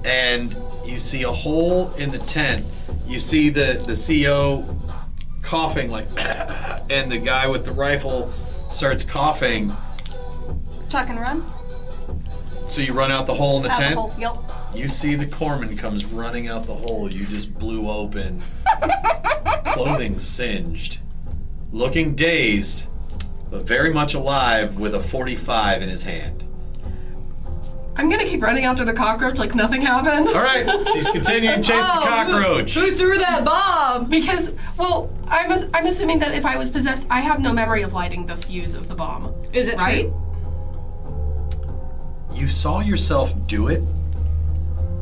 And you see a hole in the tent. You see the CO coughing like, and the guy with the rifle starts coughing. Tuck and run. So you run out the hole in the Out tent. the hole. Yep. You see the corpsman comes running out the hole you just blew open. Clothing singed. Looking dazed, but very much alive with a 45 in his hand. I'm gonna keep running after the cockroach like nothing happened. All right, she's continuing to chase the cockroach. Who threw that bomb? Because, well, I'm assuming that if I was possessed, I have no memory of lighting the fuse of the bomb. Is it right? true? You saw yourself do it.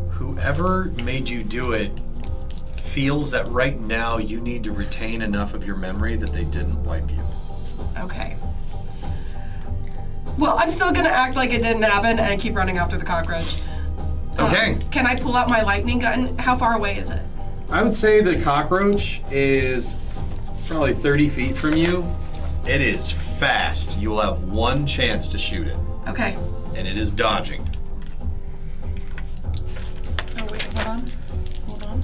Whoever made you do it feels that right now you need to retain enough of your memory that they didn't wipe you. Okay. Well, I'm still gonna act like it didn't happen and keep running after the cockroach. Okay. Can I pull out my lightning gun? How far away is it? I would say the cockroach is probably 30 feet from you. It is fast. You will have one chance to shoot it, Okay. and it is dodging. Oh wait, hold on. Hold on.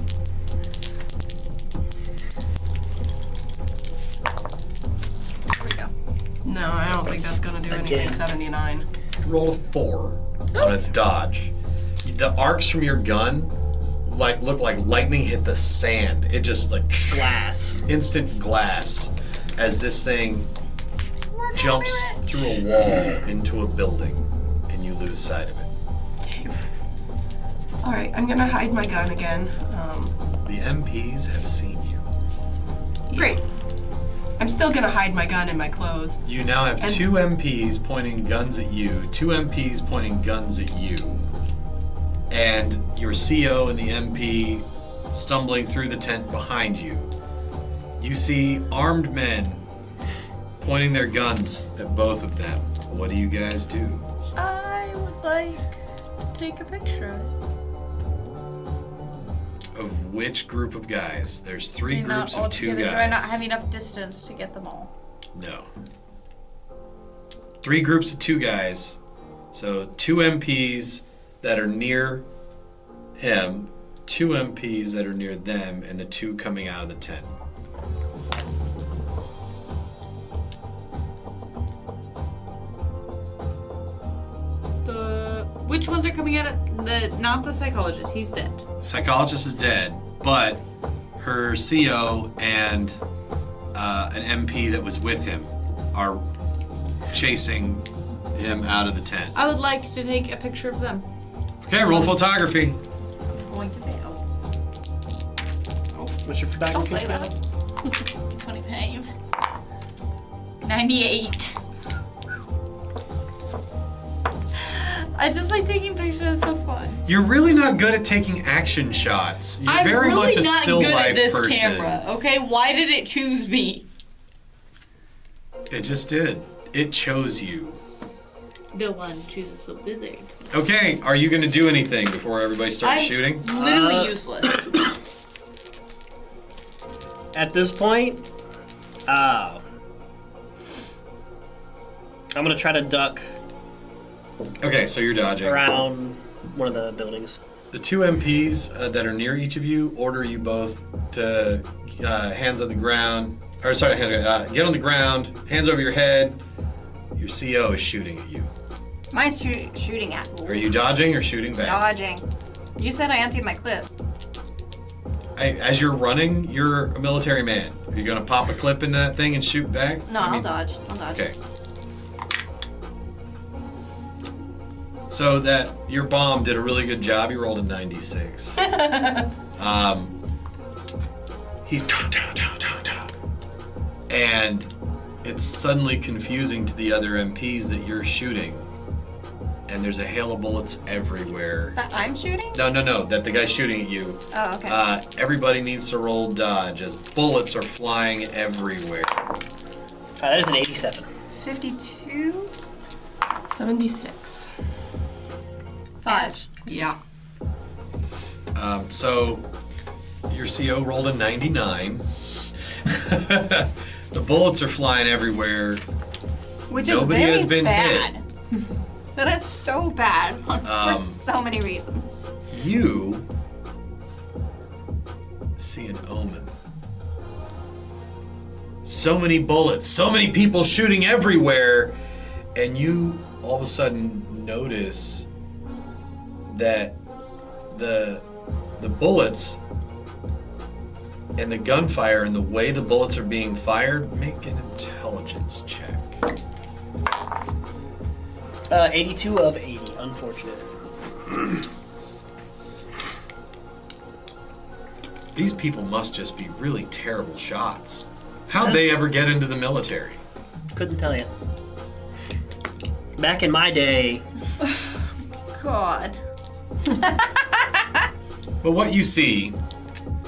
There we go. No, I don't think that's gonna do anything. 79. Roll a 4 on its dodge. The arcs from your gun looked like lightning hit the sand. It just like Glass. instant glass as this thing jumps through a wall into a building, and you lose sight of it. All right, I'm gonna hide my gun again. The MPs have seen you. Great. I'm still gonna hide my gun in my clothes. You now have And- 2 MPs pointing guns at you, 2 MPs pointing guns at you, and your CO and the MP stumbling through the tent behind you. You see armed men pointing their guns at both of them. What do you guys do? I would like to take a picture of it. Of which group of guys? There's 3 Maybe not groups all of 2 together. guys. Do I not have enough distance to get them all? No. 3 groups of 2 guys. So 2 MPs that are near him, 2 MPs that are near them, and the 2 coming out of the tent. Which ones are coming out of not the psychologist, he's dead. Psychologist is dead, but her CO and an MP that was with him are chasing him out of the tent. I would like to take a picture of them. Okay, roll photography. I'm going to fail. What's your photography Don't say skill? 25. 98. I just like taking pictures, it's so fun. You're really not good at taking action shots. You're I'm very really much a not still good life at this person. camera, okay? Why did it choose me? It just did. It chose you. The one chooses the wizard. Okay, are you going to do anything before everybody starts I'm shooting? literally useless. At this point, I'm gonna try to duck Okay, so you're dodging. around one of the buildings. The 2 MPs that are near each of you order you both to hands on the ground. Or sorry, get on the ground, hands over your head. Your CO is shooting at you. Mine's shooting at me. Are you dodging or shooting back? Dodging. You said I emptied my clip. As you're running, you're a military man. Are you going to pop a clip into that thing and shoot back? No, I'll dodge. I'll dodge. Okay. So that your bomb did a really good job. You rolled a 96. He's and it's suddenly confusing to the other MPs that you're shooting. And there's a hail of bullets everywhere. That I'm shooting? No, that the guy's shooting at you. Oh, okay. Everybody needs to roll dodge as bullets are flying everywhere. That is an 87. 52? 76. 5. Yeah. So your CO rolled a 99. The bullets are flying everywhere. Which Nobody is very has been bad. That is so bad for so many reasons. You see an omen. So many bullets, so many people shooting everywhere, and you all of a sudden notice that the bullets and the gunfire and the way the bullets are being fired, make an intelligence check. 82 of 80, unfortunate. These people must just be really terrible shots. How'd they ever get into the military? Couldn't tell you. Back in my day, God. But what you see,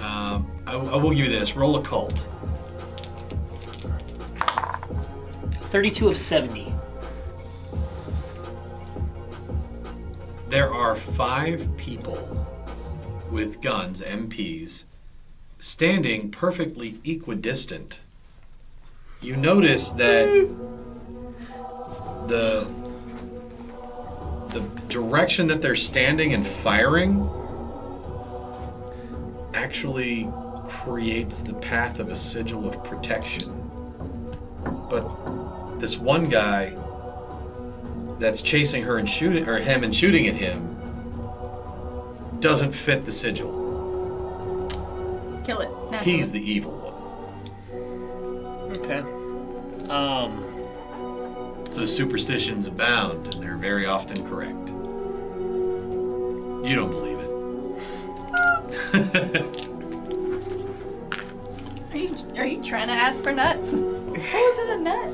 I will give you this. Roll occult. 32 of 70. There are 5 people with guns, MPs, standing perfectly equidistant. You notice that the direction that they're standing and firing actually creates the path of a sigil of protection. But this one guy that's chasing her and shooting, or him and shooting at him, doesn't fit the sigil. kill it. Naturally. He's the evil one. Okay. So superstitions abound, and they're very often correct. You don't believe it. Are you trying to ask for nuts? How was it a nut?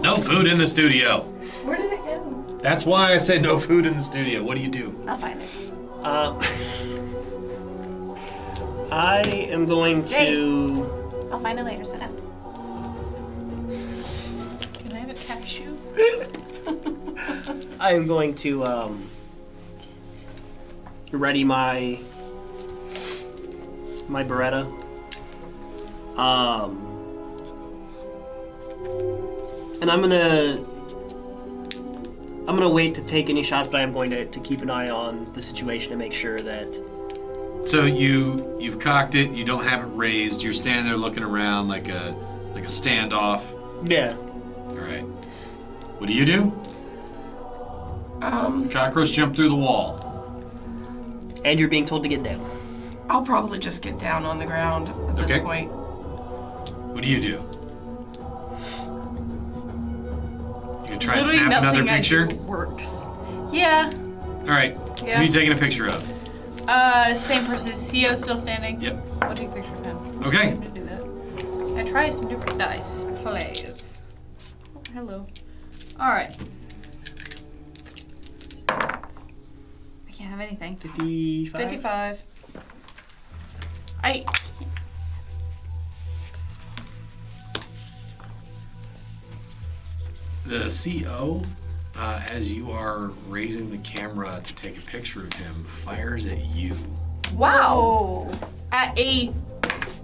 No food in the studio. Where did it go? That's why I said no food in the studio. What do you do? I'll find it. I am going to. I'll find it later. Sit down. Can I have a cashew? I am going to ready my Beretta. And I'm gonna wait to take any shots, but I'm going to keep an eye on the situation to make sure that. So you've cocked it. You don't have it raised. You're standing there looking around like a standoff. Yeah. All right. What do? Cockroach jumped through the wall. And you're being told to get down. I'll probably just get down on the ground at this point. What do? You gonna try and Literally snap another nothing I picture? do works. Yeah. All right. Yeah. Who are you taking a picture of? Same person. CEO still standing. Yep. I'll take a picture of him. Okay. I'm gonna do that. I try some different dice, please. Oh, hello. All right. I can't have anything. 55. 55. The CO, as you are raising the camera to take a picture of him, fires at you. Wow. At a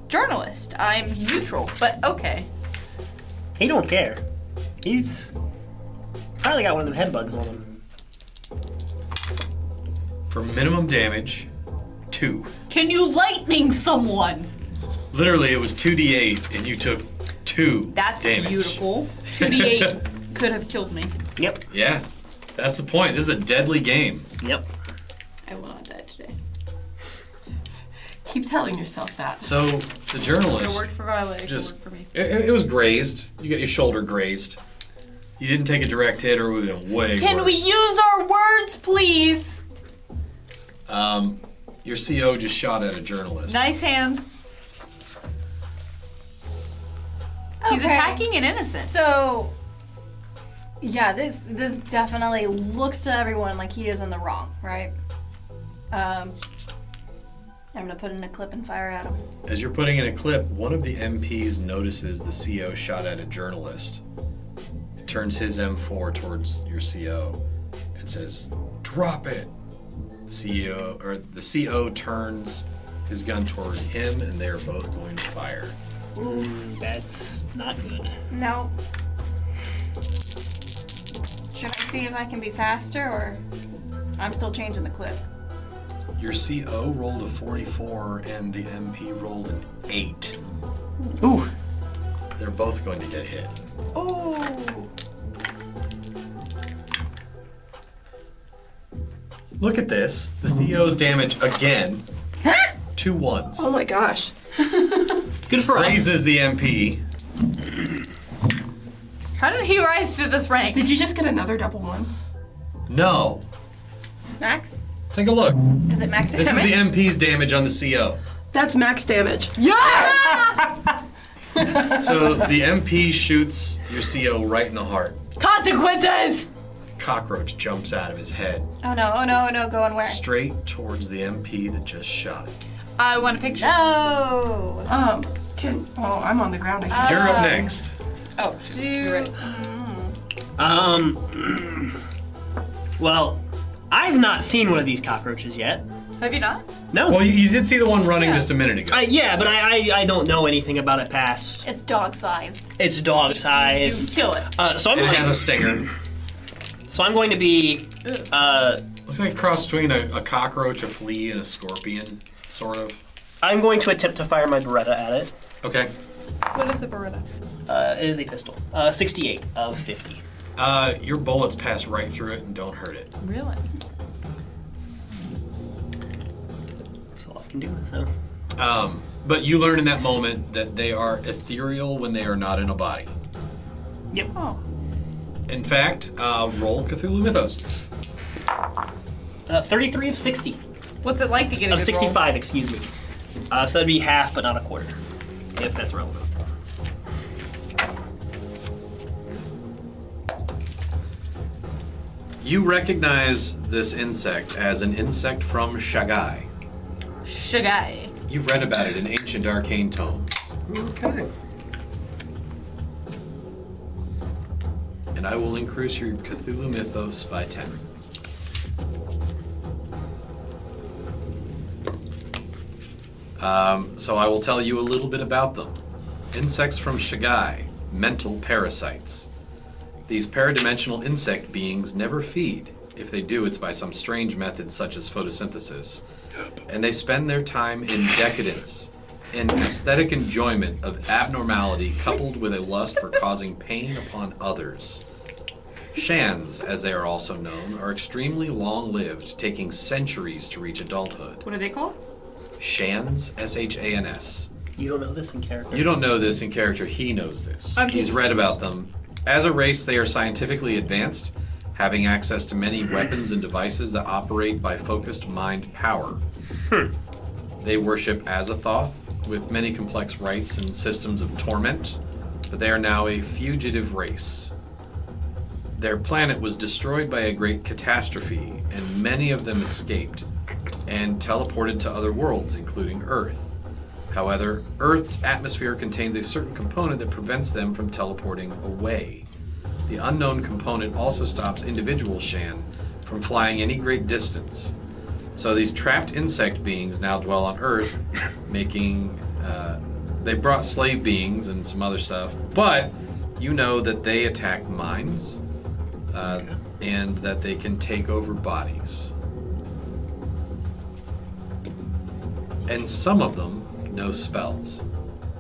journalist. I'm neutral, but okay. He don't care. He's probably got one of them head bugs on him. For minimum damage, 2. Can you lightning someone? Literally, it was 2d8, and you took 2 That's damage. beautiful. 2d8 could have killed me. Yep. Yeah, that's the point. This is a deadly game. Yep. I will not die today. Keep telling yourself that. So the It journalist worked for Violet. It just worked for me. it was grazed. You got your shoulder grazed. You didn't take a direct hit, or it would have been way Can worse. we use our words, please? Your CO just shot at a journalist. Nice hands. He's Okay. attacking an innocent. So, yeah, this definitely looks to everyone like he is in the wrong, right? I'm gonna put in a clip and fire at him. As you're putting in a clip, one of the MPs notices the CO shot at a journalist. It turns his M4 towards your CO and says, "Drop it." The CO turns his gun toward him, and they are both going to fire. Ooh, that's not good. No. Should I see if I can be faster, or I'm still changing the clip? Your CO rolled a 44, and the MP rolled an 8. Ooh. They're both going to get hit. Oh. Look at this. The CO's damage again. 2 1s. Oh my gosh. It's good for us. Raises the MP. How did he rise to this rank? Did you just get another double 1? No. Max? Take a look. Is it max This is damage? the MP's damage on the CO. That's max damage. So the MP shoots your CO right in the heart. Consequences! Cockroach jumps out of his head, Oh no, oh no, oh no, going where? straight towards the MP that just shot him. I want a picture. No! I'm on the ground. I can't. You're up next. Oh, shoot. You're right. Well, I've not seen one of these cockroaches yet. Have you not? No. Well, you did see the one running Yeah. just a minute ago. Yeah, but I don't know anything about it past. It's dog-sized. It's dog You size. kill it. So I'm And it going. has a stinger. So I'm going to be. Looks like a cross between a cockroach, a flea, and a scorpion, sort of. I'm going to attempt to fire my Beretta at it. Okay. What is a Beretta? It is a pistol. 68 of 50. Your bullets pass right through it and don't hurt it. Really? That's all I can do. So But you learn in that moment that they are ethereal when they are not in a body. Yep. Oh. In fact, roll Cthulhu Mythos. 33 of 60. What's it like to get a Of good 65, excuse me. So that'd be half, but not a quarter, if that's relevant. You recognize this insect as an insect from Shagai. roll? Shagai. You've read about it in ancient arcane tomes. Okay. And I will increase your Cthulhu Mythos by 10. So I will tell you a little bit about them. Insects from Shagai, mental parasites. These paradimensional insect beings never feed. If they do, it's by some strange method such as photosynthesis. And they spend their time in decadence, in aesthetic enjoyment of abnormality coupled with a lust for causing pain upon others. Shans, as they are also known, are extremely long-lived, taking centuries to reach adulthood. What are they called? Shans, S-H-A-N-S. You don't know this in character. You don't know this in character, he knows this. I'm He's taking read about them. As a race, they are scientifically advanced, having access to many weapons and devices that operate by focused mind power. They worship Azathoth with many complex rites and systems of torment, but they are now a fugitive race. Their planet was destroyed by a great catastrophe, and many of them escaped and teleported to other worlds, including Earth. However, Earth's atmosphere contains a certain component that prevents them from teleporting away. The unknown component also stops individual Shan from flying any great distance. So these trapped insect beings now dwell on Earth, making... they brought slave beings and some other stuff, but you know that they attack minds, and that they can take over bodies. And some of them know spells.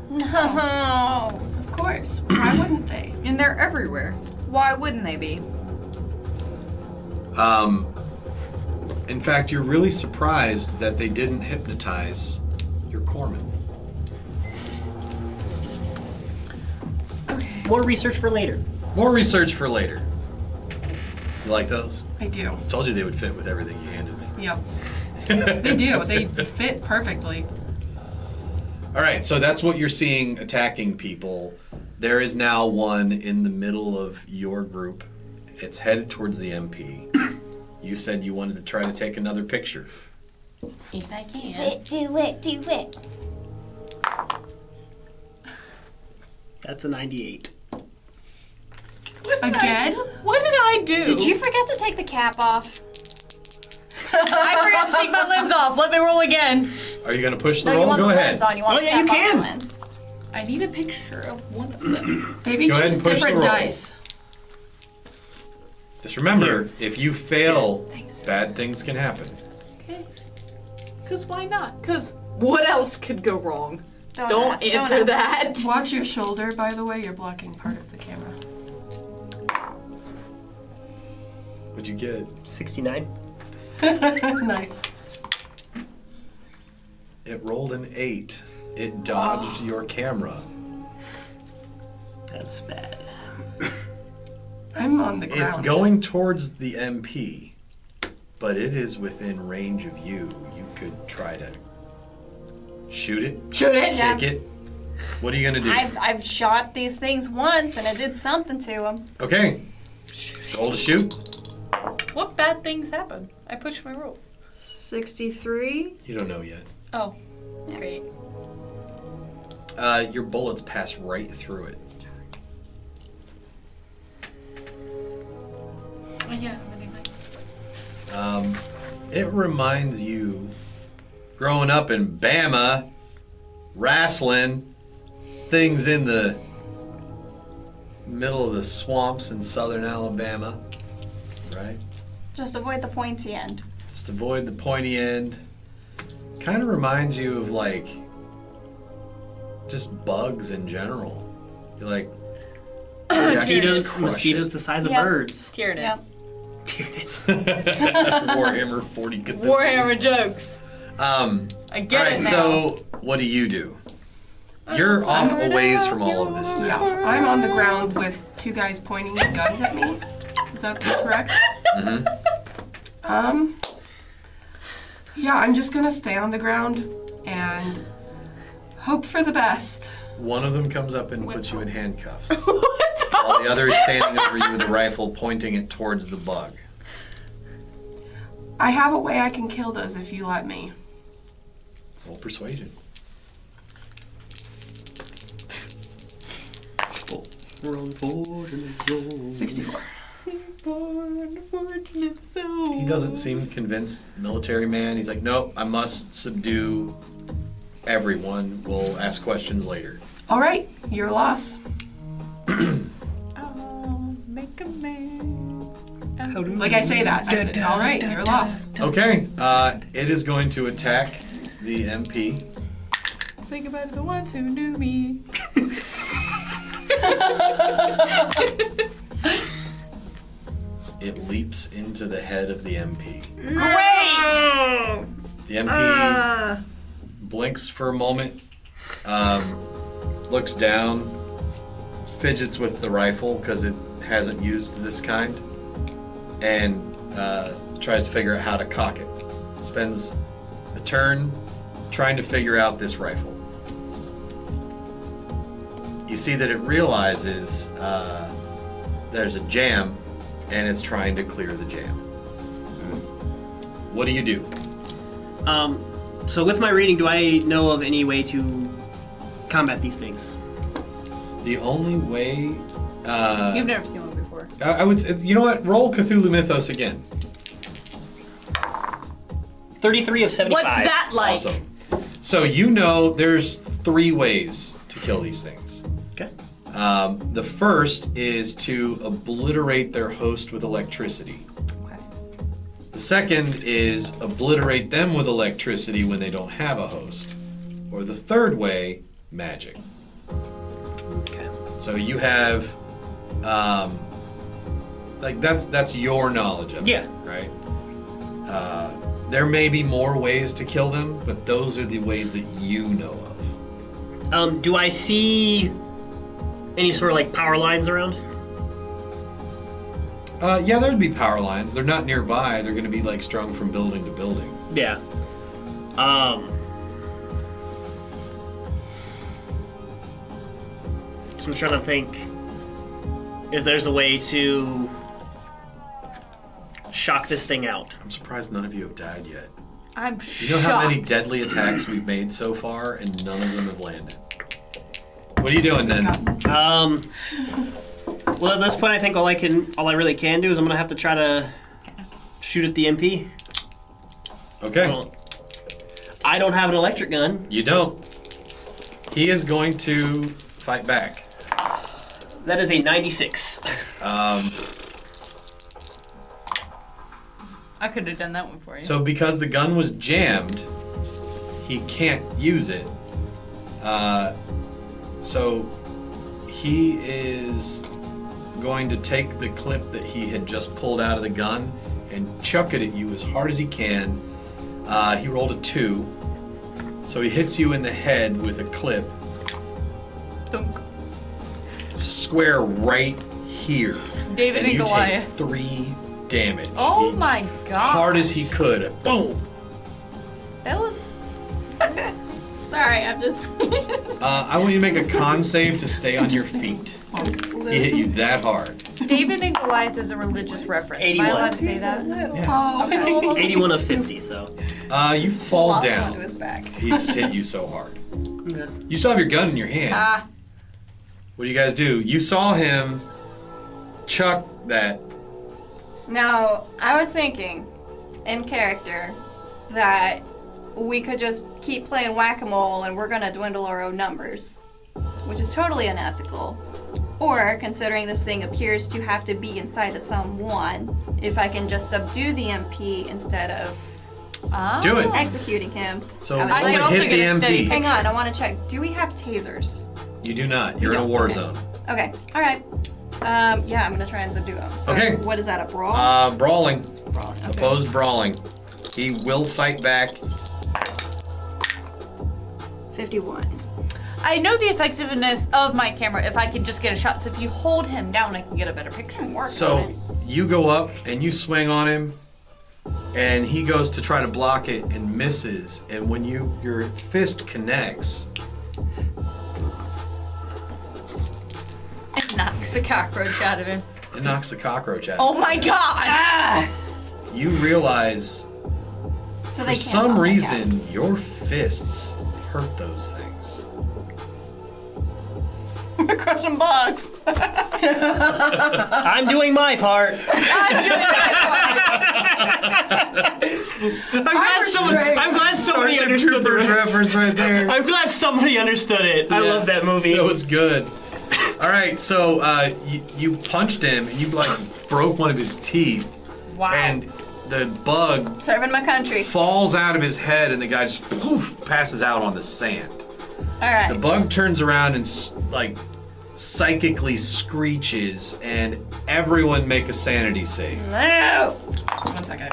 No. Of course. Why wouldn't they? And they're everywhere. Why wouldn't they be? In fact, you're really surprised that they didn't hypnotize your corpsman. More research for later. More research for later. You like those? I do. Told you they would fit with everything you handed me. Yep. They do. They fit perfectly. All right, so that's what you're seeing attacking people. There is now one in the middle of your group. It's headed towards the MP. You said you wanted to try to take another picture. If I can. Do it. That's a 98. Again? What did I do? Did you forget to take the cap off? I forgot to take my lens off. Let me roll again. Are you going to push the No, roll? you want Go the ahead. lens on. You want Oh, the yeah, you cap on can. the lens. I need a picture of one of them. Maybe Go ahead choose and push the different roll. dice. Just remember, if you fail, Thanks. bad things can happen. Okay. Because why not? Because what else could go wrong? Don't Don't ask, answer ask. that. Watch your shoulder, by the way. You're blocking part of the camera. What'd you get? 69. Nice. It rolled an 8. It dodged your camera. That's bad. I'm on the ground. It's going towards the MP, but it is within range of you. You could try to shoot it, Shoot it. kick it. What are you gonna do? I've shot these things once and it did something to them. Okay. Roll to shoot. What bad things happen? I pushed my roll. 63. You don't know yet. Oh, great. Your bullets pass right through it. Oh, yeah, really nice. It reminds you, growing up in Bama, wrestling, things in the middle of the swamps in southern Alabama, right? Just avoid the pointy end. Just avoid the pointy end. Kind of reminds you of like just bugs in general. You're like Mosquitoes, crush mosquitoes it. the size of Yep. birds. Tyranid. Yep. Warhammer 40 Cthulhu. Warhammer jokes. I get all right, it now. so what do you do? You're off a ways from all of this Yeah, now. I'm on the ground with two guys pointing their guns at me. Is that correct? Mm-hmm. Yeah, I'm just gonna stay on the ground and hope for the best. One of them comes up and puts you in handcuffs. While the other is standing over you with a rifle pointing it towards the bug. I have a way I can kill those if you let me. Roll persuasion. Roll 64. He doesn't seem convinced, military man. He's like, nope, I must subdue everyone. We'll ask questions later. All right, your loss. Make a man. Like I say that. I said, all right, your loss. Okay, it is going to attack the MP. Say goodbye to the ones who knew me. It leaps into the head of the MP. Great! The MP blinks for a moment, looks down, fidgets with the rifle because it hasn't used this kind, and tries to figure out how to cock it. Spends a turn trying to figure out this rifle. You see that it realizes there's a jam, and it's trying to clear the jam. What do you do? So with my reading, do I know of any way to combat these things? The only way... You've never seen one before. I would say, you know what? Roll Cthulhu Mythos again. 33 of 75. What's that like? Awesome. So you know there's 3 ways to kill these things. Okay. The first is to obliterate their host with electricity. Okay. The second is obliterate them with electricity when they don't have a host. Or the third way, magic. Okay. So you have, like that's your knowledge of it, right? There may be more ways to kill them, but those are the ways that you know of. Do I see any sort of like power lines around? Yeah, there'd be power lines. They're not nearby. They're going to be like strung from building to building. Yeah. So I'm trying to think if there's a way to shock this thing out. I'm surprised none of you have died yet. I'm You shocked. know how many deadly attacks we've made so far, and none of them have landed. What are you doing then? Well, at this point, I think all I really can do is I'm gonna have to try to shoot at the MP. Okay. Well, I don't have an electric gun. You don't. He is going to fight back. That is a 96. I could have done that one for you. So because the gun was jammed, he can't use it. So he is going to take the clip that he had just pulled out of the gun and chuck it at you as hard as he can. He rolled a 2. So he hits you in the head with a clip. Dunk. Square right here. David and and you Goliath. take 3 damage. Oh He- my god. Hard as he could. Boom! That was. Sorry, I'm just. I want you to make a con save to stay on your feet. He hit you that hard. David and Goliath is a religious reference. Am I 81. allowed to say that? Oh, 81 of 50, so. You fall Flopped down. onto his back. He just hit you so hard. Okay. You still have your gun in your hand. Ah. What do you guys do? You saw him chuck that. Now, I was thinking, in character, that we could just keep playing whack-a-mole and we're gonna dwindle our own numbers, which is totally unethical. Or, considering this thing appears to have to be inside of someone, if I can just subdue the MP instead of Do it. executing him. So I would roll like- to also hit the get a steady MP. Hang on, I want to check. Do we have tasers? You do not. You're in a war zone. Okay, all right. Yeah, I'm gonna try and subdue him. So Okay. what is that, a brawl? Brawling. Brawl, okay. Opposed brawling. He will fight back. 51. I know the effectiveness of my camera if I can just get a shot. So if you hold him down, I can get a better picture. So you go up and you swing on him, and he goes to try to block it and misses. And when your fist connects, It knocks the cockroach out of him. it knocks the cockroach out. Oh my gosh! You realize So for they some reason your fists hurt those things. We're crushing bugs. I'm doing my part. I'm doing that I'm glad somebody understood the reference right there. I'm glad somebody understood it. I love that movie. That was good. All right, so you punched him and you like broke one of his teeth. Wow. And the bug Serving my country. falls out of his head, and the guy just poof, passes out on the sand. All right. The bug turns around and like psychically screeches, and everyone make a sanity save. No. 1 second.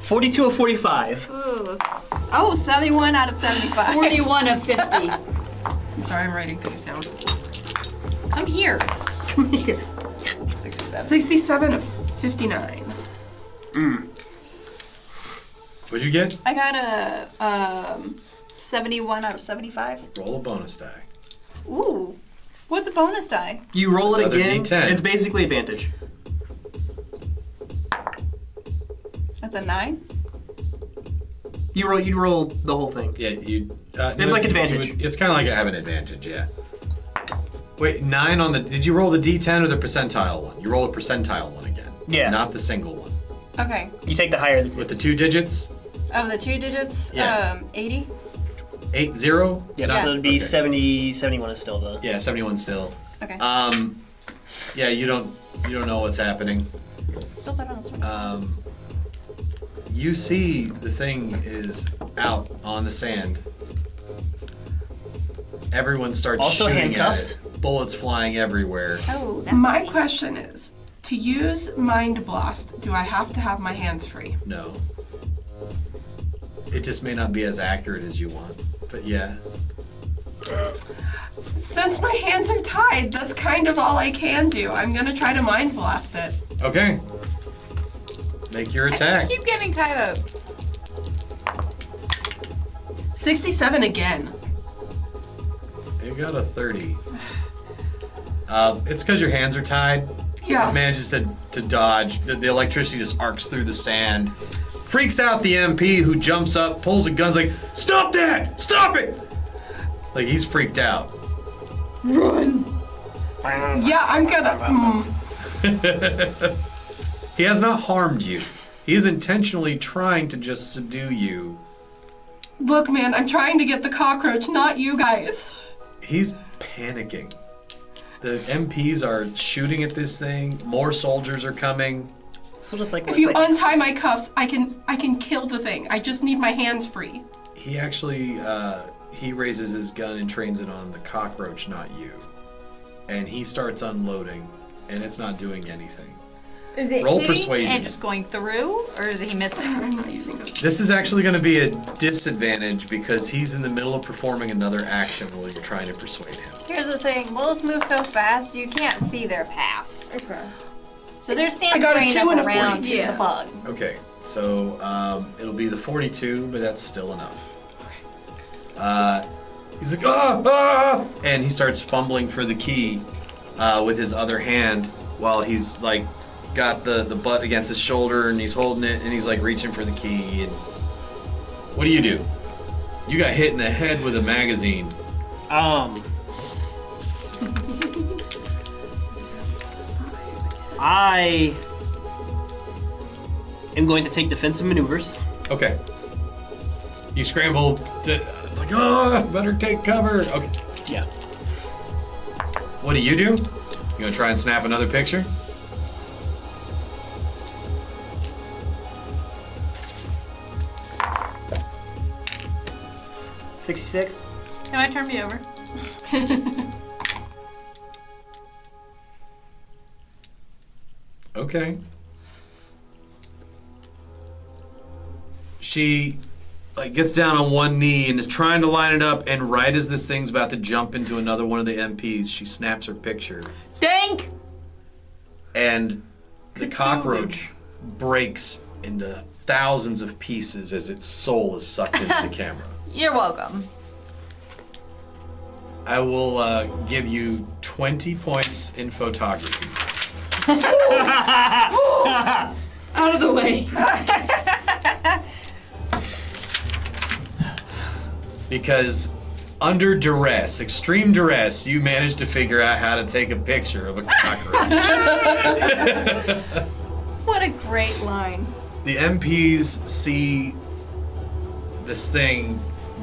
42 of 45. Oh, 71 out of 75. 41 of 50. I'm sorry, I'm writing things down. I'm here. Come here. 67. 67 of 59. What'd you get? I got a 71 out of 75. Roll a bonus die. Ooh. What's a bonus die? You roll it Another again. D10. It's basically advantage. That's a 9. You roll the whole thing. Yeah, you. It's like advantage. It's kind of like having advantage, yeah. Wait, 9 on the. Did you roll the D10 or the percentile one? You roll a percentile one again. Yeah. Not the single one. Okay. You take the higher of the two. With the 2 digits. Of the 2 digits, Yeah. 80. 80. Yeah, so it'd be Okay. 70. 71 is still the. Yeah, 71 still. Okay. Yeah, you don't know what's happening. Still better on this one. You see the thing is out on the sand. Everyone starts Also shooting at handcuffed? it. Bullets flying everywhere. Oh, My question is, to use Mind Blast, do I have to have my hands free? No. It just may not be as accurate as you want. But yeah. Since my hands are tied, that's kind of all I can do. I'm gonna try to Mind Blast it. Okay. Make your attack. I keep getting tied up. 67 again. You got a 30. It's because your hands are tied. Yeah. It manages to dodge. The electricity just arcs through the sand. Freaks out the MP, who jumps up, pulls a gun, is like, "Stop that! Stop it!" Like, he's freaked out. Run. Yeah, I'm gonna. He has not harmed you. He is intentionally trying to just subdue you. Look, man, I'm trying to get the cockroach, not you guys. He's panicking. The MPs are shooting at this thing. More soldiers are coming. So just like If you untie my cuffs, I can kill the thing. I just need my hands free. He actually, he raises his gun and trains it on the cockroach, not you. And he starts unloading, and it's not doing anything. Is it Roll hitting persuasion. and just going through, or is he missing? I'm not using those. This is actually going to be a disadvantage because he's in the middle of performing another action while you're trying to persuade him. Here's the thing. Bullets move so fast, you can't see their path. Okay. So there's I sand got a spraying 2 up and a around 42. the bug. Okay, so it'll be the 42, but that's still enough. He's like, ah! And he starts fumbling for the key with his other hand while he's like got the butt against his shoulder and he's holding it and he's like reaching for the key. And what do? You got hit in the head with a magazine. I am going to take defensive maneuvers. Okay. You scramble to, like, oh, better take cover. Okay. Yeah. What do? You gonna try and snap another picture? $66. Can I turn me over? Okay. She like gets down on one knee and is trying to line it up, and right as this thing's about to jump into another one of the MPs, she snaps her picture. Thank. And the cockroach breaks into thousands of pieces as its soul is sucked into the camera. You're welcome. I will give you 20 points in photography. Out of the way. Because under duress, extreme duress, you managed to figure out how to take a picture of a cockroach. What a great line. The MPs see this thing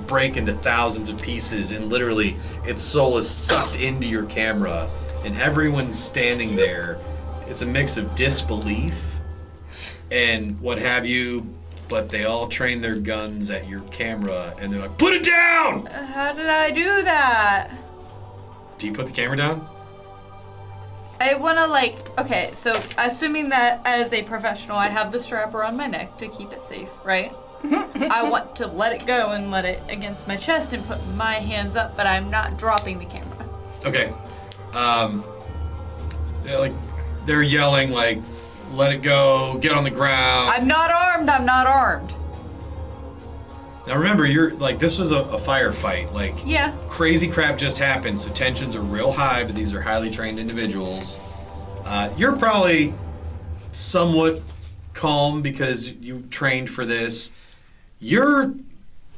break into thousands of pieces, and literally its soul is sucked into your camera, and everyone's standing there. It's a mix of disbelief and what have you, but they all train their guns at your camera, and they're like, put it down! How did I do that? Do you put the camera down? I want to okay, so assuming that as a professional I have the strap around my neck to keep it safe, right? I want to let it go and let it against my chest and put my hands up, but I'm not dropping the camera. Okay. They're yelling like, let it go, get on the ground. I'm not armed. Now remember, you're like, this was a firefight. Like, Yeah. crazy crap just happened, so tensions are real high, but these are highly trained individuals. You're probably somewhat calm because you trained for this. You're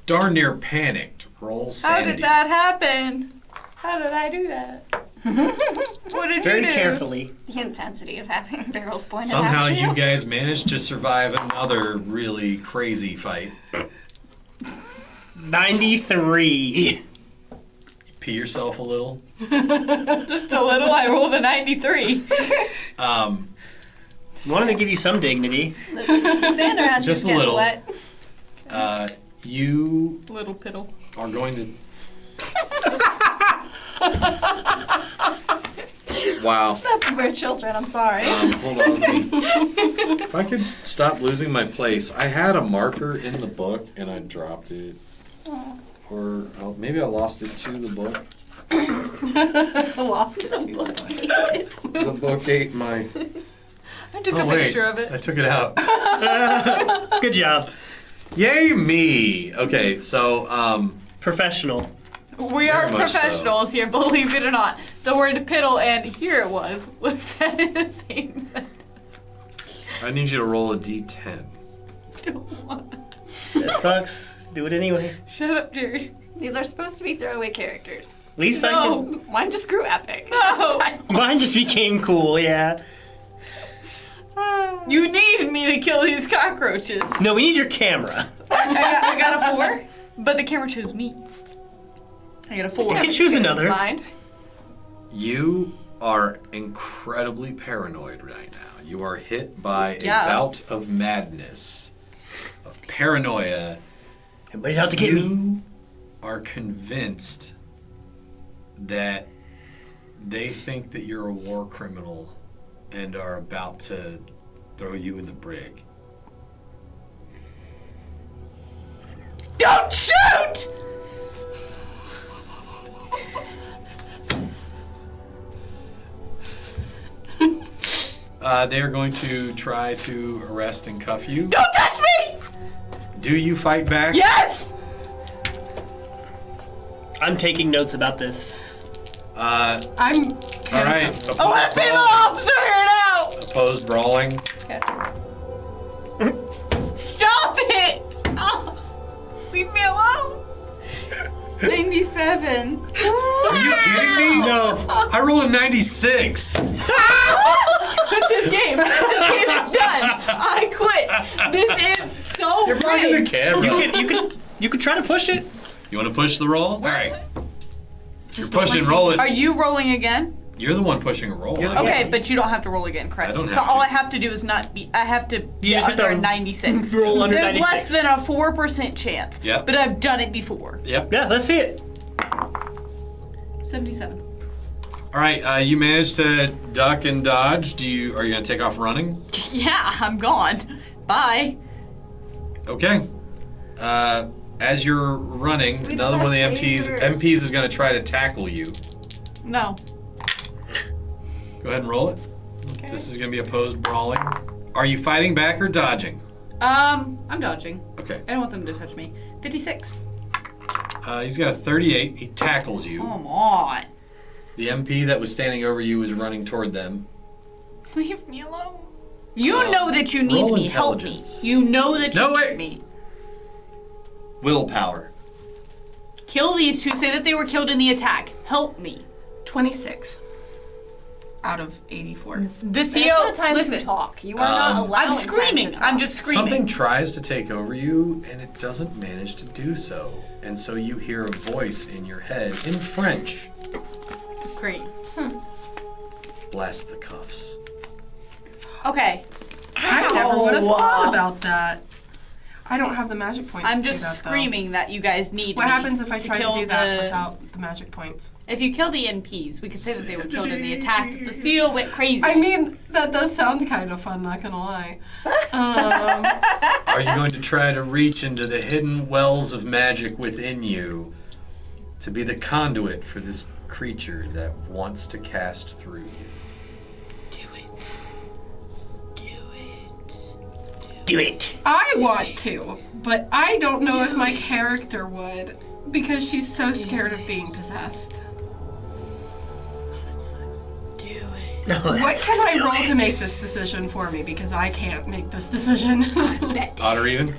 darn near panicked. Roll sanity. How did that happen? How did I do that? What did Very you do? carefully. The intensity of having barrels pointed Somehow at you guys managed to survive another really crazy fight. 93. You pee yourself a little. Just a little. I rolled a 93. Wanted to give you some dignity. Sand around Just you a get little. wet. You Little piddle. are going to... Wow. We're children, I'm sorry. Hold on. If I could stop losing my place. I had a marker in the book and I dropped it. Or maybe I lost it to the book. Lost the book. The book ate my... I took a picture of it. I took it out. Good job. Yay me! Okay, so, Professional. We are Very much professionals here, believe it or not. The word piddle and here it was said in the same sentence. I need you to roll a d10. Don't want. That sucks. Do it anyway. Shut up, Jared. These are supposed to be throwaway characters. At least I No. can. Mine just grew epic. No. Mine just became cool, yeah. You need me to kill these cockroaches. No, we need your camera. I got a 4, but the camera chose me. I got a 4. You can choose another. Mine. You are incredibly paranoid right now. You are hit by a Yeah. bout of madness, of paranoia. Everybody's out to get me. You are convinced that they think that you're a war criminal and are about to throw you in the brig. Don't shoot! They are going to try to arrest and cuff you. Don't touch me! Do you fight back? Yes! I'm taking notes about this. I'm. All right. I want to be the officer here now! Opposed brawling. Okay. Stop it! Stop! Leave me alone! 97. Are you kidding me? No. I rolled a 96. Quit this game. This game is done. I quit. This is so You're blocking the rigged. camera. You could try to push it. You want to push the roll? All right. Just You're pushing, roll Are it. you rolling again? You're the one pushing a roll. You're the I- Okay, but you don't have to roll again, correct? I don't so have to. all I have to do is not be. I have to be just hit under the 96. roll under There's 96. less than a 4% chance. Yep. But I've done it before. Yep. Yeah, let's see it. 77. All right. You managed to duck and dodge. Are you gonna take off running? Yeah, I'm gone. Bye. Okay. as you're running, We another don't one of the have MPs tasers. is going to try to tackle you. No. Go ahead and roll it. Okay. This is going to be opposed brawling. Are you fighting back or dodging? I'm dodging. Okay. I don't want them to touch me. 56. He's got a 38. He tackles you. Come on. The MP that was standing over you is running toward them. Leave me alone. You know that you need roll me. Help me. intelligence. You know that you No, need wait. me. Willpower. Kill these two. Say that they were killed in the attack. Help me. 26 out of 84. The It's CO. not time Listen. to talk. You are not allowed. I'm screaming. I'm just screaming. Something tries to take over you, and it doesn't manage to do so. And so you hear a voice in your head in French. Great. Blast the cuffs. Okay. I never would have thought about that. I don't have the magic points. I'm to do just that, though. screaming that you guys need What me happens if I try to kill do that the- without the magic points? If you kill the NPs, we could say that they were killed in the attack. The CO went crazy. I mean, that does sound kind of fun, not gonna lie. Are you going to try to reach into the hidden wells of magic within you to be the conduit for this creature that wants to cast through you? Do it. I want to, but I don't know if my character would, because she's so scared of being possessed. That sucks. Do it. No, What can I roll to make this decision for me? Because I can't make this decision. Odd or even?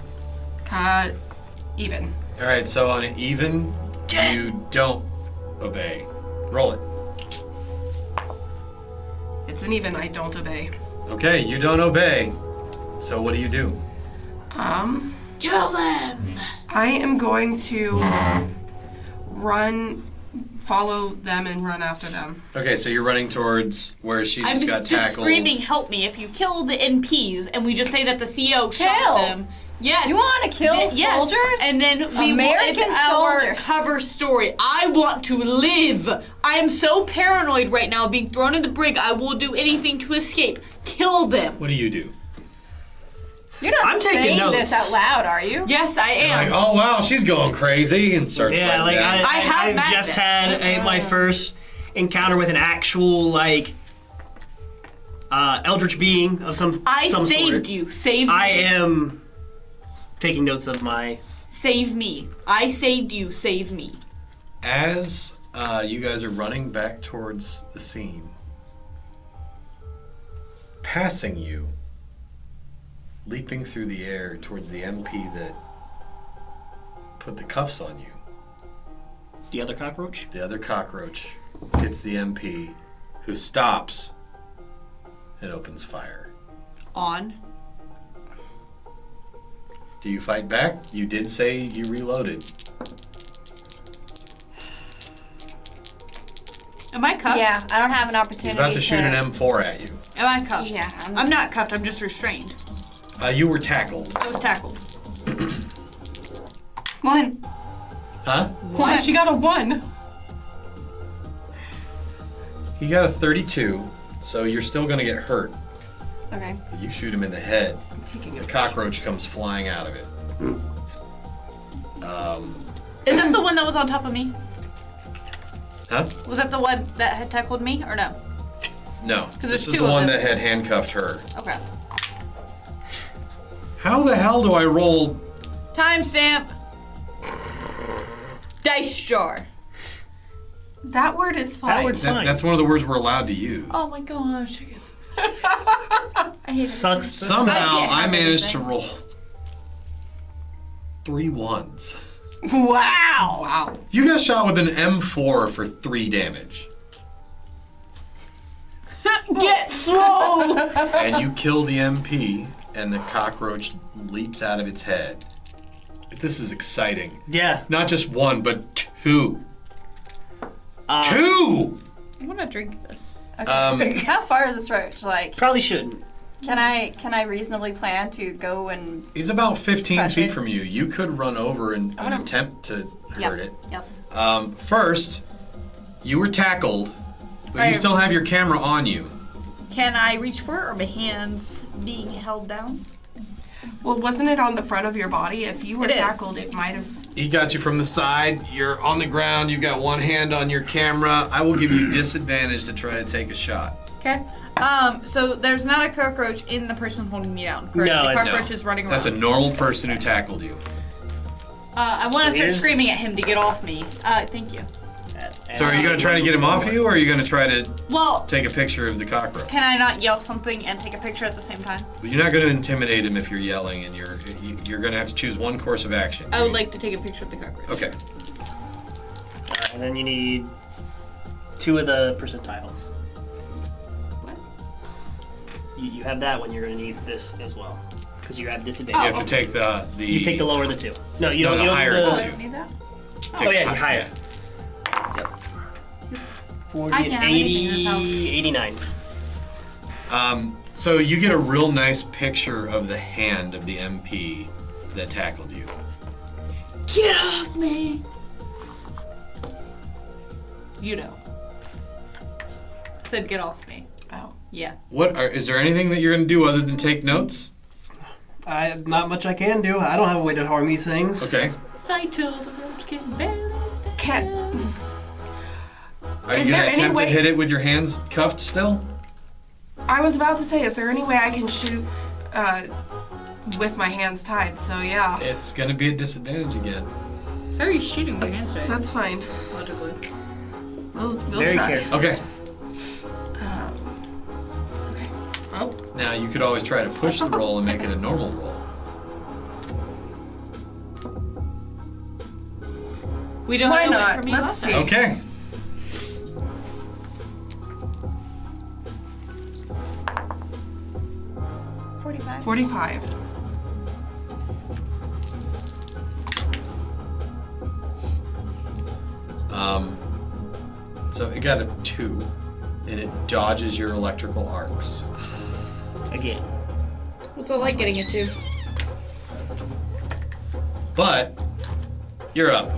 Even. All right, so on an even, you don't obey. Roll it. It's an even. I don't obey. Okay, you don't obey. So what do you do? Kill them. I am going to follow them and run after them. Okay, so you're running towards where she I'm just got just tackled. screaming, help me. If you kill the NPs and we just say that the CO Kill. shot them. Yes. You want to kill Yes, soldiers? and then we American it's our soldiers. cover story. I want to live. I am so paranoid right now, being thrown in the brig. I will do anything to escape. Kill them. What do you do? You're not I'm taking saying notes. this out loud, are you? Yes, I am. Like, oh wow, she's going crazy, and starts Yeah, writing like down. I have I've madness. just had my first encounter with an actual like eldritch being of some I some saved sort. you. Save me. I am taking notes of my. Save me. I saved you. Save me. As you guys are running back towards the scene, passing you, leaping through the air towards the MP that put the cuffs on you. The other cockroach? The other cockroach hits the MP, who stops and opens fire. On. Do you fight back? You did say you reloaded. Am I cuffed? Yeah, I don't have an opportunity. He's about to shoot an M4 at you. Am I cuffed? Yeah, I'm not cuffed. I'm just restrained. You were tackled. I was tackled. One. Huh? Why? She got a 1. He got a 32, so you're still going to get hurt. Okay. You shoot him in the head. The cockroach comes flying out of it. Is that the one that was on top of me? Huh? Was that the one that had tackled me, or no? No. there's This is two the of one them. that had handcuffed her. Okay. How the hell do I roll? Timestamp. Dice jar. That word is fine. That word's fine. That's one of the words we're allowed to use. Oh my gosh. I get so excited. I hate it. Sucks. Somehow I can't I have managed to anything. roll 3 ones. Wow. Wow. You got shot with an M4 for 3 damage. Get slow. And you kill the MP, and the cockroach leaps out of its head. This is exciting. Yeah. Not just 1, but 2. 2! I want to drink this. Okay. How far is this roach? Like, Probably shouldn't. can I reasonably plan to go and? He's about 15 Crush feet it. from you. You could run over and attempt to hurt it. Yep. First, you were tackled, but you still have your camera on you. Can I reach for it, or my hands being held down? Well, wasn't it on the front of your body? If you were It is. tackled, it might have he got you from the side. You're on the ground. You've got one hand on your camera. I will give you disadvantage to try to take a shot. Okay. So there's not a cockroach in the person holding me down, correct? No, the it's- cockroach is running around. That's a normal person who tackled you. I want to start Here's- screaming at him to get off me. Thank you. So are you going to try to get him off you, or are you going to try to Well, take a picture of the cockroach? can I not yell something and take a picture at the same time? Well, you're not going to intimidate him if you're yelling, and you're going to have to choose one course of action. I would like to take a picture of the cockroach. Okay. And then you need 2 of the percentiles. What? You have that one. You're going to need this as well because you have You disadvantage. have to take the. You take the lower of the 2. No, you No, don't. the You don't higher need of the, the I don't need that. take Oh yeah, the you higher. yeah. Yep. 40 I can't have anything in this house. 89. So you get a real nice picture of the hand of the MP that tackled you. Get off me! You know. Said get off me. Oh. Yeah. Is there anything that you're going to do other than take notes? Not much I can do. I don't have a way to harm these things. Okay. Fight till the roach can barely stand. Can Are Is you there going to any attempt way- to hit it with your hands cuffed still? I was about to say, is there any way I can shoot with my hands tied? So yeah, It's going to be a disadvantage again. How are you shooting with your hands straight? that's fine. Logically. We'll Very try. careful. Okay. Okay. Oh. Now you could always try to push the roll and make it a normal roll. We don't Why know not? From you Let's last see. time. Okay. $45. 45. So it got a 2, and it dodges your electrical arcs. Again. What's it like getting it to? But you're up.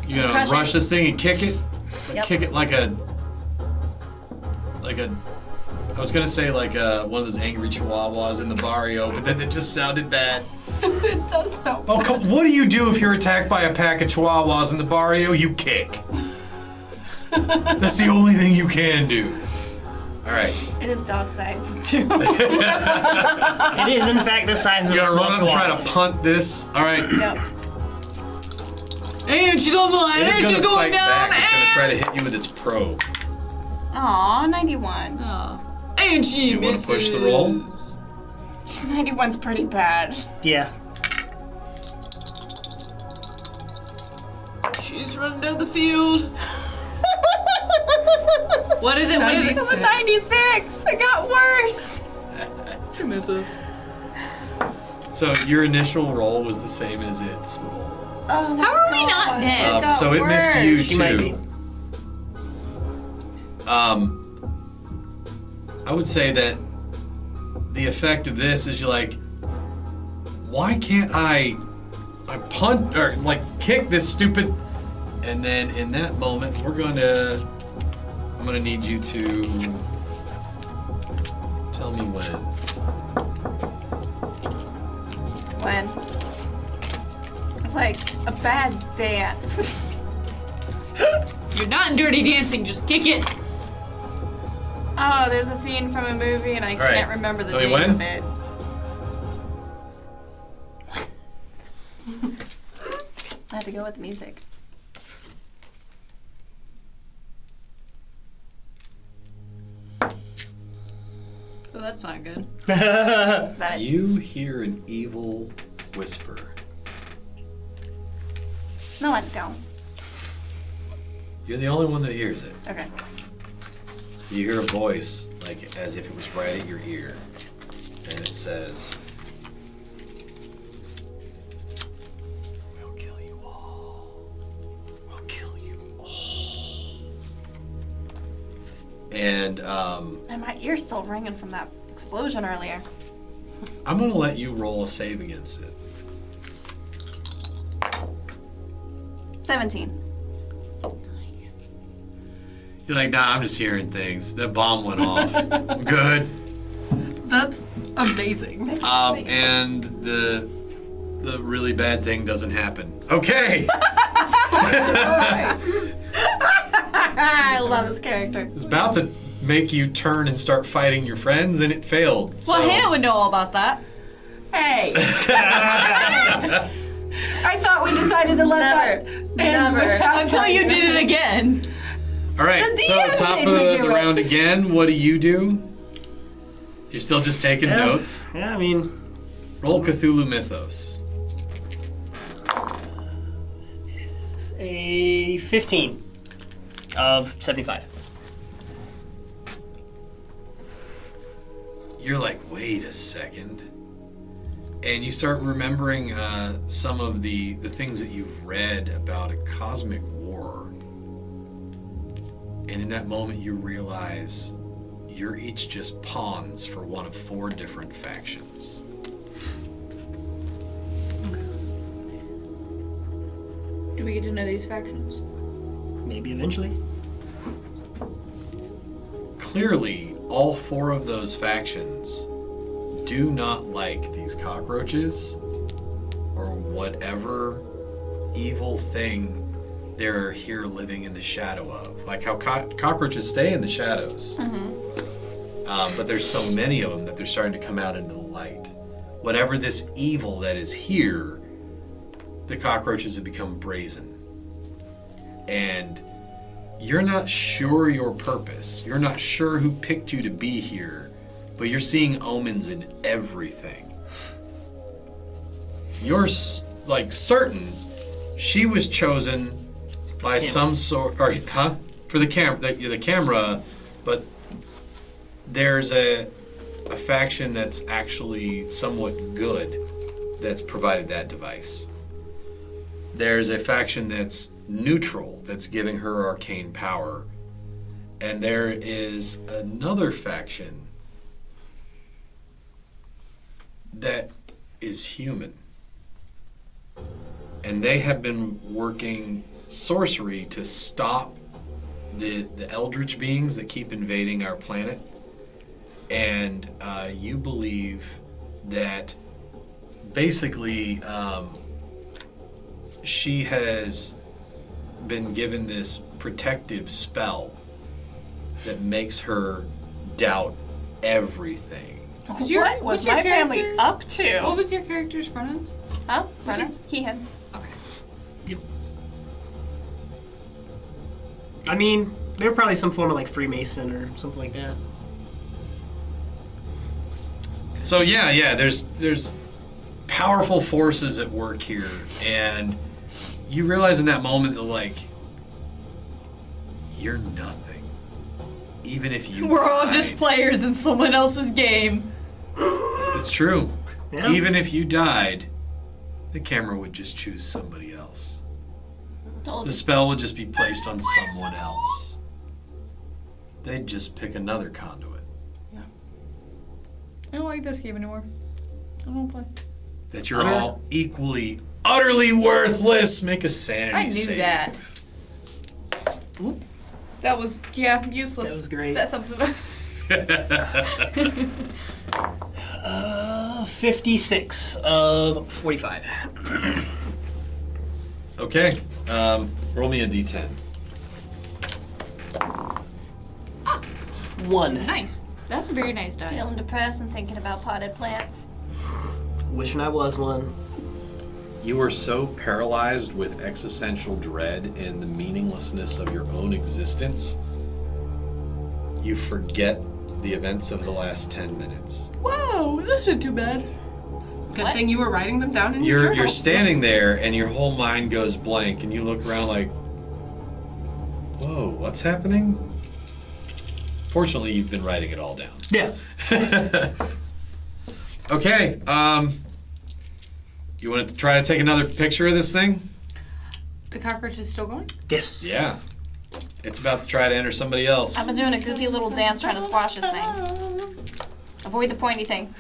You're gonna Crush rush it. this thing and kick it. But Yep. kick it like a. I was gonna say like one of those angry chihuahuas in the barrio, but then it just sounded bad. It does help. Oh, what do you do if you're attacked by a pack of chihuahuas in the barrio? You kick. That's the only thing you can do. All right. It is dog size too. It is, in fact, the size of You a gotta small run up and try chihuahua. to punt this. All right. Yep. And she's on the line. It is And she's gonna going fight down. back. It's gonna try to hit you with its probe. Aw, 91. Oh. And she You wanna misses. push the roll? 91's pretty bad. Yeah. She's running down the field. What is it? What is It was it? 96. It got worse. She misses. So your initial roll was the same as its roll. Oh my How are we God. not dead? It got So it missed you worse. She might be. too. I would say that the effect of this is you're like, why can't I punt or like kick this stupid? And then in that moment, I'm gonna need you to tell me when. When? It's like a bad dance. You're not in Dirty Dancing. Just kick it. Oh, there's a scene from a movie and I right. can't remember the Tell me name when? of it. I have to go with the music. Oh, that's not good. Is that it? You hear an evil whisper. No, I don't. You're the only one that hears it. Okay. You hear a voice, like as if it was right at your ear, and it says, "We'll kill you all. We'll kill you all." And And my ear's still ringing from that explosion earlier. I'm gonna let you roll a save against it. 17. You're like, nah, I'm just hearing things. That bomb went off. I'm good. That's amazing. And the really bad thing doesn't happen. Okay. I love this character. It was about to make you turn and start fighting your friends, and it failed. Well, Hannah would know all about that. Hey. I thought we decided to let that end without Until you did it again. All right, The so at DM the top made of me the do it. round again, what do? You're still just taking notes? Yeah, I mean, Roll Cthulhu Mythos. it's a 15 of 75. You're like, wait a second. And you start remembering some of the things that you've read about a cosmic war. And in that moment, you realize you're each just pawns for one of 4 different factions. Do we get to know these factions? Maybe eventually. Clearly, all 4 of those factions do not like these cockroaches or whatever evil thing they're here living in the shadow of. Like how cockroaches stay in the shadows. But there's so many of them that they're starting to come out into the light. Whatever this evil that is here, the cockroaches have become brazen. And you're not sure your purpose. You're not sure who picked you to be here, but you're seeing omens in everything. You're like certain she was chosen by some sort, or for the camera, but there's a faction that's actually somewhat good that's provided that device. There's a faction that's neutral that's giving her arcane power. And there is another faction that is human. And they have been working sorcery to stop the eldritch beings that keep invading our planet. And you believe that basically she has been given this protective spell that makes her doubt everything. What was my family up to? What was your character's pronouns? Huh? Pronouns? He, him. I mean, they're probably some form of like Freemason or something like that. So yeah, there's powerful forces at work here, and you realize in that moment that like you're nothing. Even if you We're all died. just players in someone else's game. It's true. Yeah. Even if you died, the camera would just choose somebody else. The spell would just be placed on someone else. They'd just pick another conduit. I don't like this game anymore. I don't play. That you're all equally, utterly worthless. Make a sanity I knew save. that. That was, useless. That was great. That's something. 56 of 45. Okay. Roll me a d10. 1. Nice. That's a very nice die. Feeling depressed and thinking about potted plants. Wishing I was one. You are so paralyzed with existential dread and the meaninglessness of your own existence, you forget the events of the last 10 minutes. Whoa, that's not too bad. Good thing you were writing them down in your journal. You're standing there and your whole mind goes blank and you look around like, whoa, what's happening? Fortunately, you've been writing it all down. Yeah. Okay, you want to try to take another picture of this thing? The cockroach is still going? Yes. Yeah. It's about to try to enter somebody else. I've been doing a goofy little dance trying to squash this thing. Avoid the pointy thing.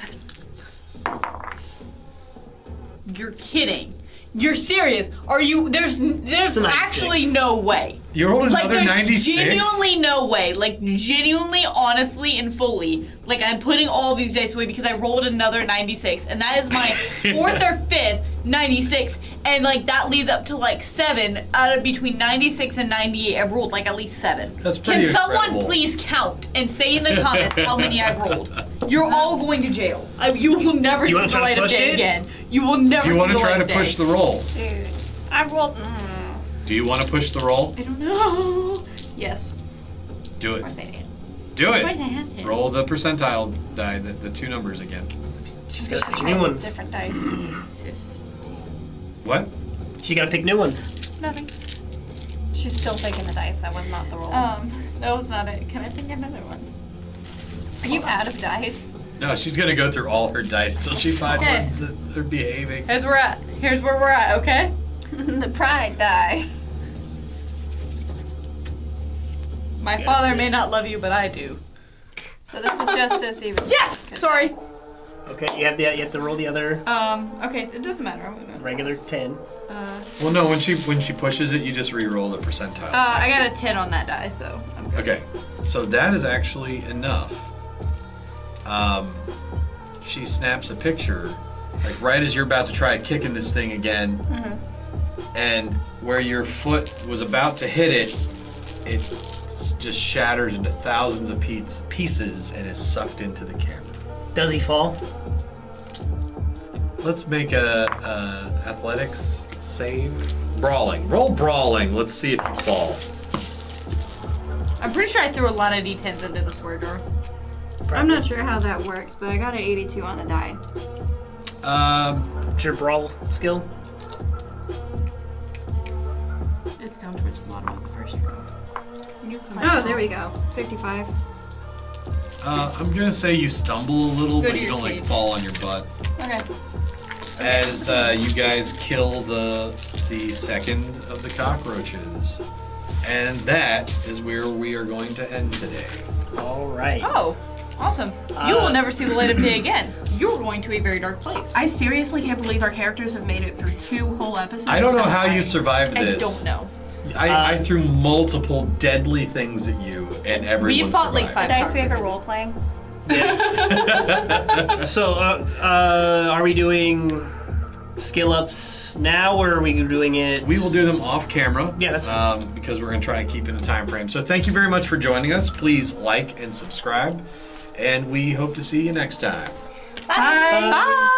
You're kidding. You're serious? Are you? There's a 96. actually no way. You rolled Like, another there's 96? genuinely no way. Like, genuinely, honestly, and fully. Like, I'm putting all of these dice away because I rolled another 96. And that is my 4th or 5th 96. And, like, that leads up to, like, 7 out of between 96 and 98. I've rolled, like, at least 7. That's pretty Can someone incredible. please count and say in the comments how many I've rolled? You're all going to jail. You will never see wanna the try to light of push day it? again. You will never Do you see want the to try light to of day. push the roll? Dude, I rolled. Do you want to push the roll? I don't know. Yes. Do Of it. course I do. Do Of course I it. have to. Roll the percentile die, the 2 numbers again. She's got to pick Try new ones. different dice. What? She got to pick new ones. Nothing. She's still thinking the dice. That was not the roll. That was not it. Can I pick another one? Are you out of dice? No, she's going to go through all her dice till she finds Okay. ones that are behaving. Here's where we're at. Okay. The pride die. My father may not love you, but I do. So this is justice even. Yes. Sorry. Okay, you have to roll the other Okay. It doesn't matter. I'm gonna. regular 10. Well, no, when she pushes it, you just re-roll the percentiles. I got a 10 on that die, so I'm good. Okay, so that is actually enough. She snaps a picture, like right as you're about to try kicking this thing again, and where your foot was about to hit it, it just shatters into thousands of pieces and is sucked into the camera. Does he fall? Let's make a athletics save. Brawling. Roll brawling. Let's see if you fall. I'm pretty sure I threw a lot of d10s into the square drawer. I'm not sure how that works, but I got an 82 on the die. What's your brawl skill? It's down towards the bottom of the first row. Oh, there we go. 55. I'm gonna say you stumble a little, Go but to you your don't like cave. fall on your butt. Okay. As you guys kill the second of the cockroaches. And that is where we are going to end today. All right. Oh, awesome. You will never see the light of day again. You're going to a very dark place. I seriously can't believe our characters have made it through 2 whole episodes. I don't know without how you dying. survived I this. don't know. I threw multiple deadly things at you, and everyone We fought like survived. 5 Dice favorite cockroaches. role playing. So, are we doing skill ups now, or are we doing it? We will do them off camera. Yeah, that's fine. because we're going to try and keep in a time frame. So thank you very much for joining us. Please like and subscribe, and we hope to see you next time. Bye. Bye.